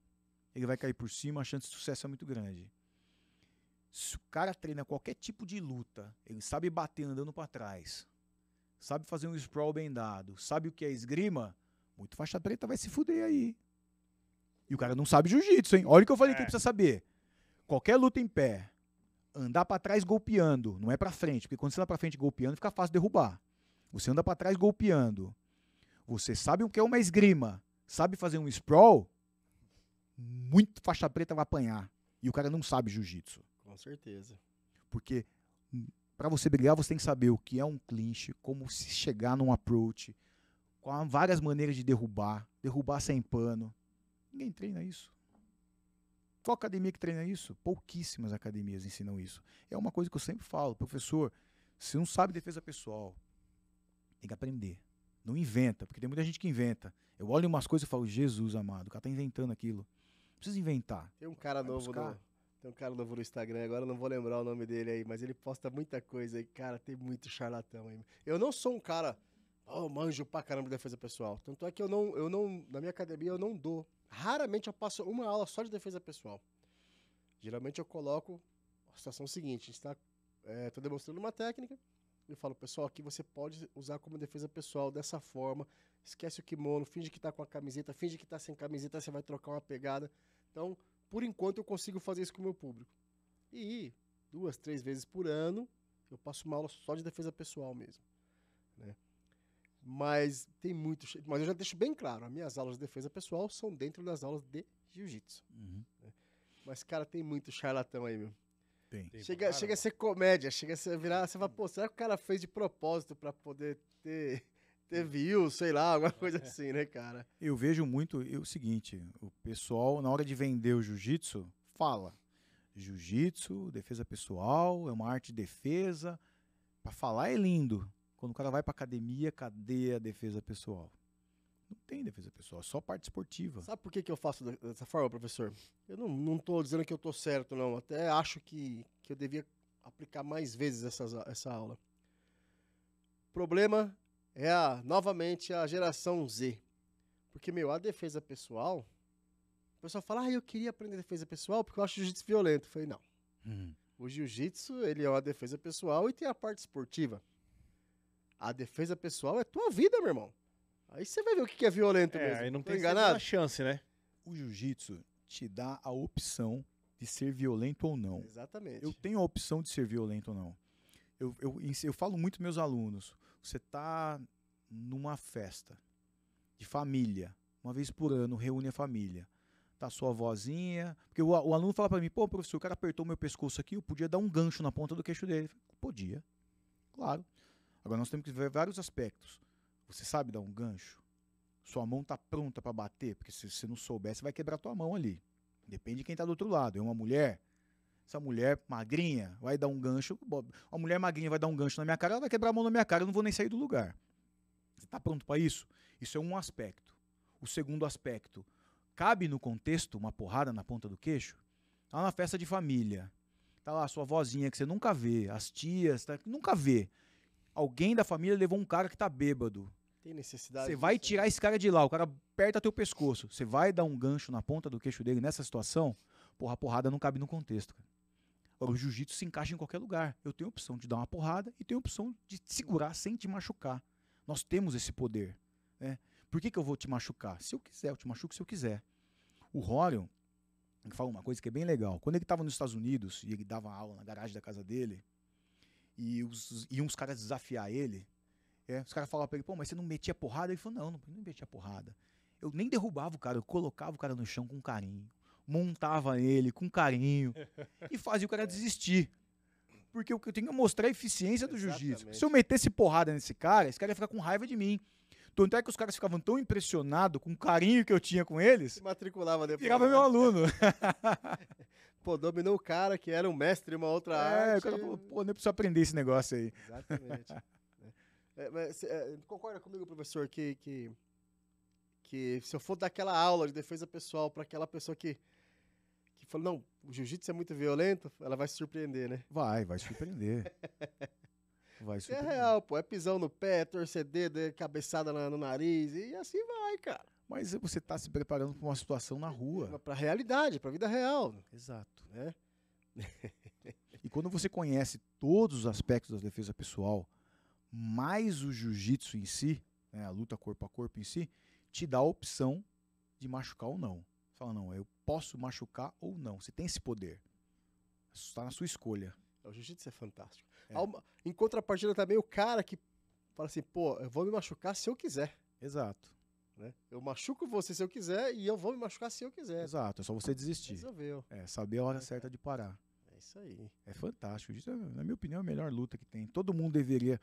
ele vai cair por cima, a chance de sucesso é muito grande. Se o cara treina qualquer tipo de luta, ele sabe bater andando pra trás, sabe fazer um sprawl bem dado, sabe o que é esgrima, muito faixa preta vai se fuder aí. E o cara não sabe jiu-jitsu, hein? Olha o que eu falei que ele precisa saber. Qualquer luta em pé, andar pra trás golpeando, não é pra frente, porque quando você anda pra frente golpeando, fica fácil derrubar. Você anda pra trás golpeando. Você sabe o que é uma esgrima, sabe fazer um sprawl, muito faixa preta vai apanhar. E o cara não sabe jiu-jitsu. Com certeza. Porque pra você brigar, você tem que saber o que é um clinch, como se chegar num approach, com várias maneiras de derrubar sem pano. Ninguém treina isso. Qual academia que treina isso? Pouquíssimas academias ensinam isso. É uma coisa que eu sempre falo, professor, você não sabe defesa pessoal, tem que aprender. Não inventa, porque tem muita gente que inventa. Eu olho umas coisas e falo, Jesus amado, o cara tá inventando aquilo. Não precisa inventar. Tem um cara novo no Instagram, agora eu não vou lembrar o nome dele aí, mas ele posta muita coisa aí. Cara, tem muito charlatão aí. Eu não sou um cara, manjo pra caramba de defesa pessoal. Tanto é que eu não, na minha academia eu não dou. Raramente eu passo uma aula só de defesa pessoal. Geralmente eu coloco a situação seguinte, tô demonstrando uma técnica, eu falo, pessoal, aqui você pode usar como defesa pessoal dessa forma, esquece o kimono, finge que tá com a camiseta, finge que tá sem camiseta, você vai trocar uma pegada. Então, por enquanto eu consigo fazer isso com o meu público. E 2, 3 vezes por ano, eu passo uma aula só de defesa pessoal mesmo, né? Mas eu já deixo bem claro, as minhas aulas de defesa pessoal são dentro das aulas de jiu-jitsu. Uhum. Né? Mas, cara, tem muito charlatão aí, meu. Tem. Chega a ser comédia, chega a ser virar, você fala, pô, será que o cara fez de propósito pra poder ter views, sei lá, alguma coisa assim, né, cara? Eu vejo muito o seguinte, o pessoal, na hora de vender o jiu-jitsu, fala, jiu-jitsu, defesa pessoal, é uma arte de defesa, pra falar é lindo. Quando o cara vai pra academia, cadê a defesa pessoal? Não tem defesa pessoal, é só parte esportiva. Sabe por que eu faço dessa forma, professor? Eu não tô dizendo que eu tô certo, não. Até acho que eu devia aplicar mais vezes essa aula. O problema é, novamente, a geração Z. Porque, a defesa pessoal... O pessoal fala, eu queria aprender defesa pessoal porque eu acho jiu-jitsu violento. Eu falei, não. O jiu-jitsu, ele é uma defesa pessoal e tem a parte esportiva. A defesa pessoal é tua vida, meu irmão. Aí você vai ver o que é violento mesmo. Aí não Tô tem enganado? chance, né? O jiu-jitsu te dá a opção de ser violento ou não. Exatamente. Eu tenho a opção de ser violento ou não. Eu falo muito para meus alunos, você tá numa festa de família, uma vez por ano, reúne a família. Tá sua avózinha, porque o aluno fala para mim, pô, professor, o cara apertou meu pescoço aqui, eu podia dar um gancho na ponta do queixo dele. Podia, claro. Agora nós temos que ver vários aspectos. Você sabe dar um gancho? Sua mão tá pronta para bater? Porque se você não souber, você vai quebrar tua mão ali. Depende de quem tá do outro lado. É uma mulher, essa mulher magrinha vai dar um gancho. Uma mulher magrinha vai dar um gancho na minha cara, ela vai quebrar a mão na minha cara, eu não vou nem sair do lugar. Você tá pronto para isso? Isso é um aspecto. O segundo aspecto, cabe no contexto uma porrada na ponta do queixo? Tá na festa de família. Tá lá a sua vozinha que você nunca vê, as tias, nunca vê. Alguém da família levou um cara que tá bêbado. Tem necessidade. Você vai tirar esse cara de lá, o cara aperta teu pescoço. Você vai dar um gancho na ponta do queixo dele nessa situação? Porra, a porrada não cabe no contexto, cara. Agora, o jiu-jitsu se encaixa em qualquer lugar. Eu tenho a opção de dar uma porrada e tenho a opção de te segurar sem te machucar. Nós temos esse poder. Né? Por que eu vou te machucar? Se eu quiser, eu te machuco se eu quiser. O Rorion fala uma coisa que é bem legal. Quando ele estava nos Estados Unidos e ele dava aula na garagem da casa dele, e iam os caras desafiar ele, os caras falavam pra ele, pô, mas você não metia porrada? Ele falou, não metia porrada. Eu nem derrubava o cara, eu colocava o cara no chão com carinho, montava ele com carinho e fazia o cara desistir. Porque eu tenho que mostrar a eficiência do jiu-jitsu. Se eu metesse porrada nesse cara, esse cara ia ficar com raiva de mim. Tanto é que os caras ficavam tão impressionados com o carinho que eu tinha com eles, Se matriculava depois. virava meu aluno. Pô, dominou o cara que era um mestre em uma outra arte. O cara falou, pô, nem preciso aprender esse negócio aí. Exatamente. Mas, concorda comigo, professor, que se eu for dar aquela aula de defesa pessoal para aquela pessoa que falou, não, o jiu-jitsu é muito violento, ela vai se surpreender, né? Vai surpreender. É real, pô, é pisão no pé, é torcer dedo, é cabeçada no nariz, e assim vai, cara. Mas você tá se preparando para uma situação na rua. Pra realidade, pra vida real. Exato. Né? E quando você conhece todos os aspectos da defesa pessoal, mais o jiu-jitsu em si, né, a luta corpo a corpo em si, te dá a opção de machucar ou não. Você fala, não, eu posso machucar ou não. Você tem esse poder. Está na sua escolha. O jiu-jitsu é fantástico. Em contrapartida também, o cara que fala assim, pô, eu vou me machucar se eu quiser. Exato. Né? Eu machuco você se eu quiser e eu vou me machucar se eu quiser. Exato, é só você desistir. Resolveu. Saber a hora certa de parar. É isso aí. É fantástico. Isso, na minha opinião, é a melhor luta que tem. Todo mundo deveria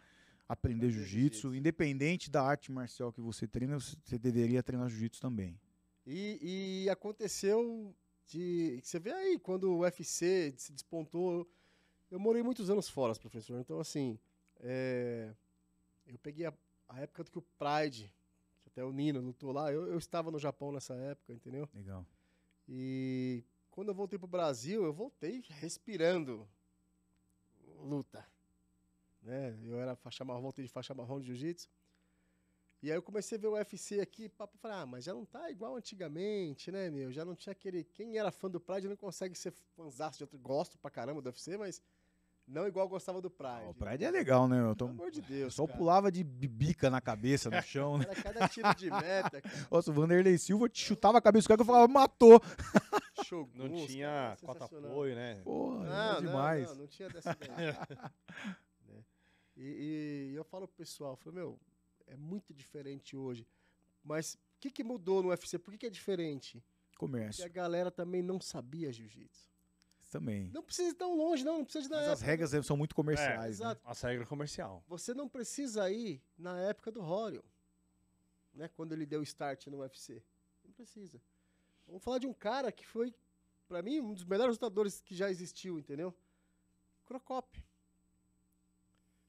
aprender jiu-jitsu. Independente da arte marcial que você treina, você deveria treinar jiu-jitsu também. E aconteceu de... Você vê aí, quando o UFC se despontou... Eu morei muitos anos fora, professor. Então, assim, eu peguei a época do que o Pride, que até o Nino lutou lá. Eu estava no Japão nessa época, entendeu? Legal. E quando eu voltei pro Brasil, eu voltei respirando luta. Né? Eu era faixa marrom, voltei de faixa marrom de jiu-jitsu. E aí eu comecei a ver o UFC aqui, papo, falei, mas já não tá igual antigamente, né, meu? Já não tinha aquele... Quem era fã do Pride não consegue ser fãzaço de outro... Gosto pra caramba do UFC, mas não igual eu gostava do Pride. O Pride é legal, né? Pelo amor de Deus, eu só cara. pulava de bica na cabeça, no chão, né? Era cada tiro de meta, cara. Nossa, o Vanderlei Silva te chutava a cabeça do cara que eu falava, matou. Shogun, Não tinha cota-apoio, né? Porra, era demais. Não tinha dessa ideia. Né? E eu falo pro pessoal, é muito diferente hoje. Mas o que mudou no UFC? Por que é diferente? Comércio. Porque a galera também não sabia jiu-jitsu. Também. Não precisa ir tão longe, não precisa ir na Mas época. as regras são muito comerciais, né? Exato. As regras comercial. Você não precisa ir na época do Rorion, né? Quando ele deu start no UFC. Não precisa. Vamos falar de um cara que foi, pra mim, um dos melhores lutadores que já existiu, entendeu? Crocop.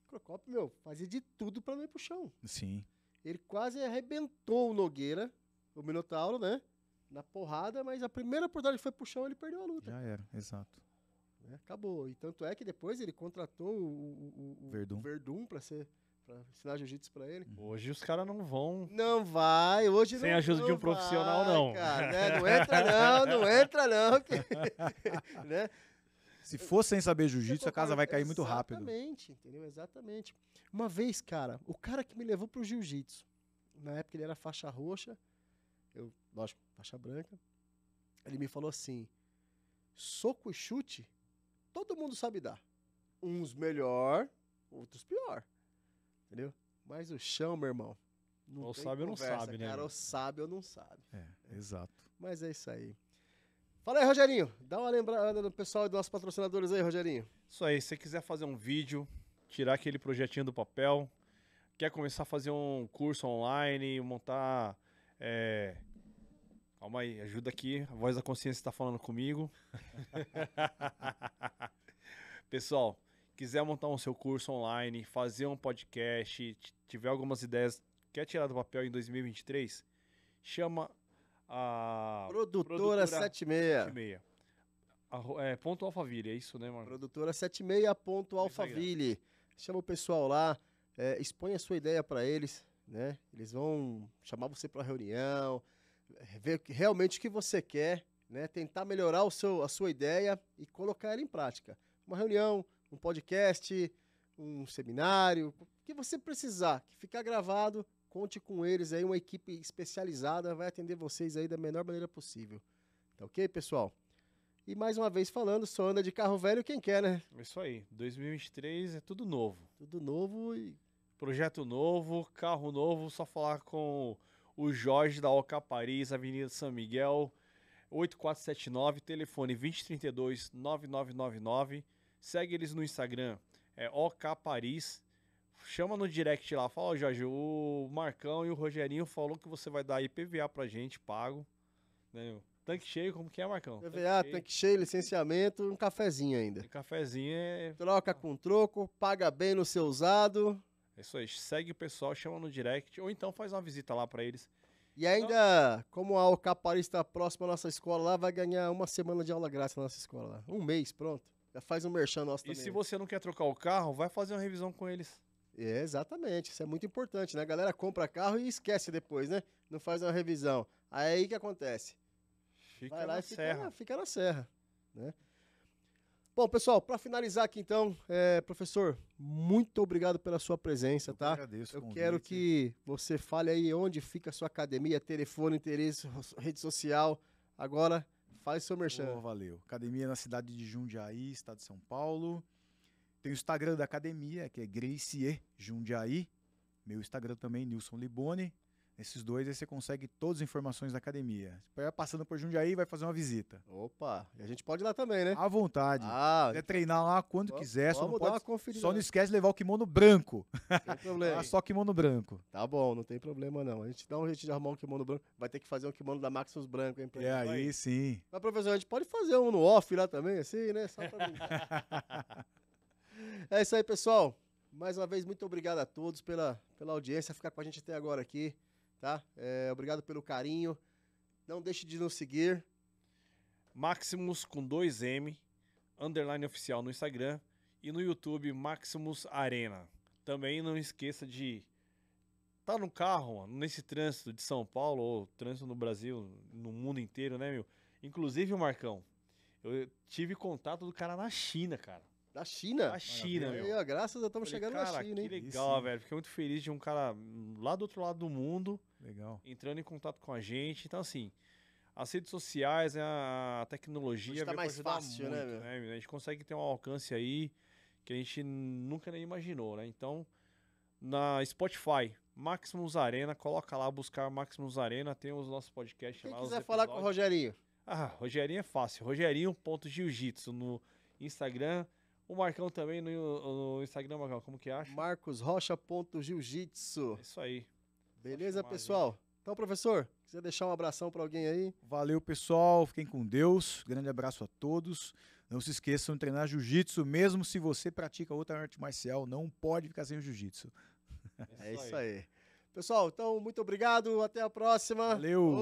Crocop, fazia de tudo pra não ir pro chão. Sim. Ele quase arrebentou o Nogueira, o Minotauro, né? Na porrada, mas a primeira oportunidade que foi pro chão, ele perdeu a luta. Já era, exato. Acabou. E tanto é que depois ele contratou o Verdun pra ensinar jiu-jitsu pra ele. Hoje os caras não vão... Não vai, hoje sem não ajuda de um profissional, não. Cara, né? Não entra não. Né? Se for sem saber jiu-jitsu, a casa vai cair muito rápido. Exatamente, entendeu? Exatamente. Uma vez, cara, o cara que me levou pro jiu-jitsu, na época ele era faixa roxa, eu, lógico, faixa branca, ele me falou assim, soco e chute, todo mundo sabe dar. Uns melhor, outros pior. Entendeu? Mas o chão, meu irmão, não ou tem sabe conversa, ou não sabe, né? Cara, ou sabe ou não sabe. Exato. Mas é isso aí. Fala aí, Rogerinho. Dá uma lembrada do pessoal dos nossos patrocinadores aí, Rogerinho. Isso aí, se você quiser fazer um vídeo, tirar aquele projetinho do papel, quer começar a fazer um curso online, montar... Calma aí, ajuda aqui. A voz da consciência está falando comigo. Pessoal, quiser montar um seu curso online, fazer um podcast, tiver algumas ideias, quer tirar do papel em 2023, chama a Produtora 76. Ponto Alphaville, é isso, né, mano? Produtora 76 ponto Alphaville. Chama o pessoal lá, expõe a sua ideia para eles, né? Eles vão chamar você para reunião, ver realmente o que você quer, né? Tentar melhorar a sua ideia e colocar ela em prática. uma reunião, um podcast, um seminário, o que você precisar, que ficar gravado, conte com eles aí, uma equipe especializada vai atender vocês aí da melhor maneira possível. Tá ok, pessoal? E mais uma vez falando, só anda de carro velho quem quer, né? Isso aí. 2023 é tudo novo. Tudo novo e... Projeto novo, carro novo, só falar com o Jorge da OK Paris, Avenida São Miguel, 8479, telefone 2032-9999. Segue eles no Instagram, é OK Paris. Chama no direct lá, fala, Jorge, o Marcão e o Rogerinho falou que você vai dar IPVA pra gente, pago. Né? Tanque cheio, como que é, Marcão? IPVA, tanque cheio, licenciamento, um cafezinho ainda. E cafezinho é... Troca com troco, paga bem no seu usado. É isso aí, segue o pessoal, chama no direct, ou então faz uma visita lá pra eles. E ainda, como a OK Paris está próxima à nossa escola lá, vai ganhar uma semana de aula grátis na nossa escola lá. Um mês, pronto. Já faz um merchan nosso também. E se você não quer trocar o carro, vai fazer uma revisão com eles. É, exatamente, isso é muito importante, né? A galera compra carro e esquece depois, né? Não faz uma revisão. Aí o que acontece? Fica Vai lá na e serra. fica na serra, né? Bom, pessoal, para finalizar aqui então, professor, muito obrigado pela sua presença, tá? Agradeço. Eu quero que você fale aí onde fica a sua academia, telefone, interesse, rede social. Agora, faz seu merchan. Valeu. Academia na cidade de Jundiaí, estado de São Paulo. Tem o Instagram da academia, que é Gracie Jundiaí. Meu Instagram também, Nilson Liboni. Esses dois aí você consegue todas as informações da academia. Se vai passando por Jundiaí, vai fazer uma visita. Opa, e a gente pode ir lá também, né? À vontade. Quiser treinar lá quando quiser, só não dar uma conferida. Só não esquece de levar o kimono branco. Não tem problema. Só kimono branco. Tá bom, não tem problema não. A gente dá um jeito de arrumar um kimono branco. Vai ter que fazer um kimono da Maximus branco, hein? Aí sim. Mas, professor, a gente pode fazer um no off lá também, assim, né? Só pra brincar. É isso aí, pessoal. Mais uma vez, muito obrigado a todos pela audiência, ficar com a gente até agora aqui, tá? Obrigado pelo carinho. Não deixe de nos seguir. Maximus com 2M, _ oficial no Instagram e no YouTube Maximus Arena. Também não esqueça de tá no carro, mano, nesse trânsito de São Paulo ou trânsito no Brasil, no mundo inteiro, né, meu? Inclusive, Marcão, eu tive contato do cara na China, cara. Da China? Da China, meu. Aí, ó, graças a Deus estamos chegando na China, hein? Que legal, velho. Fiquei muito feliz de um cara lá do outro lado do mundo entrando em contato com a gente. Então, assim, as redes sociais, a tecnologia tá mais fácil, muito, né? A gente consegue ter um alcance aí que a gente nunca nem imaginou, né? Então, na Spotify, Maximus Arena, coloca lá, buscar Maximus Arena, tem os nossos podcasts lá. Quem quiser falar com o Rogerinho? Rogerinho é fácil. Rogerinho.jiu-jitsu no Instagram. O Marcão também no Instagram, Marcão, como que acha? marcosrocha.jiu-jitsu. Isso aí. Beleza, pessoal? Então, professor, quiser deixar um abração para alguém aí? Valeu, pessoal. Fiquem com Deus. Grande abraço a todos. Não se esqueçam de treinar jiu-jitsu, mesmo se você pratica outra arte marcial, não pode ficar sem o jiu-jitsu. É isso aí. Pessoal, então, muito obrigado. Até a próxima. Valeu.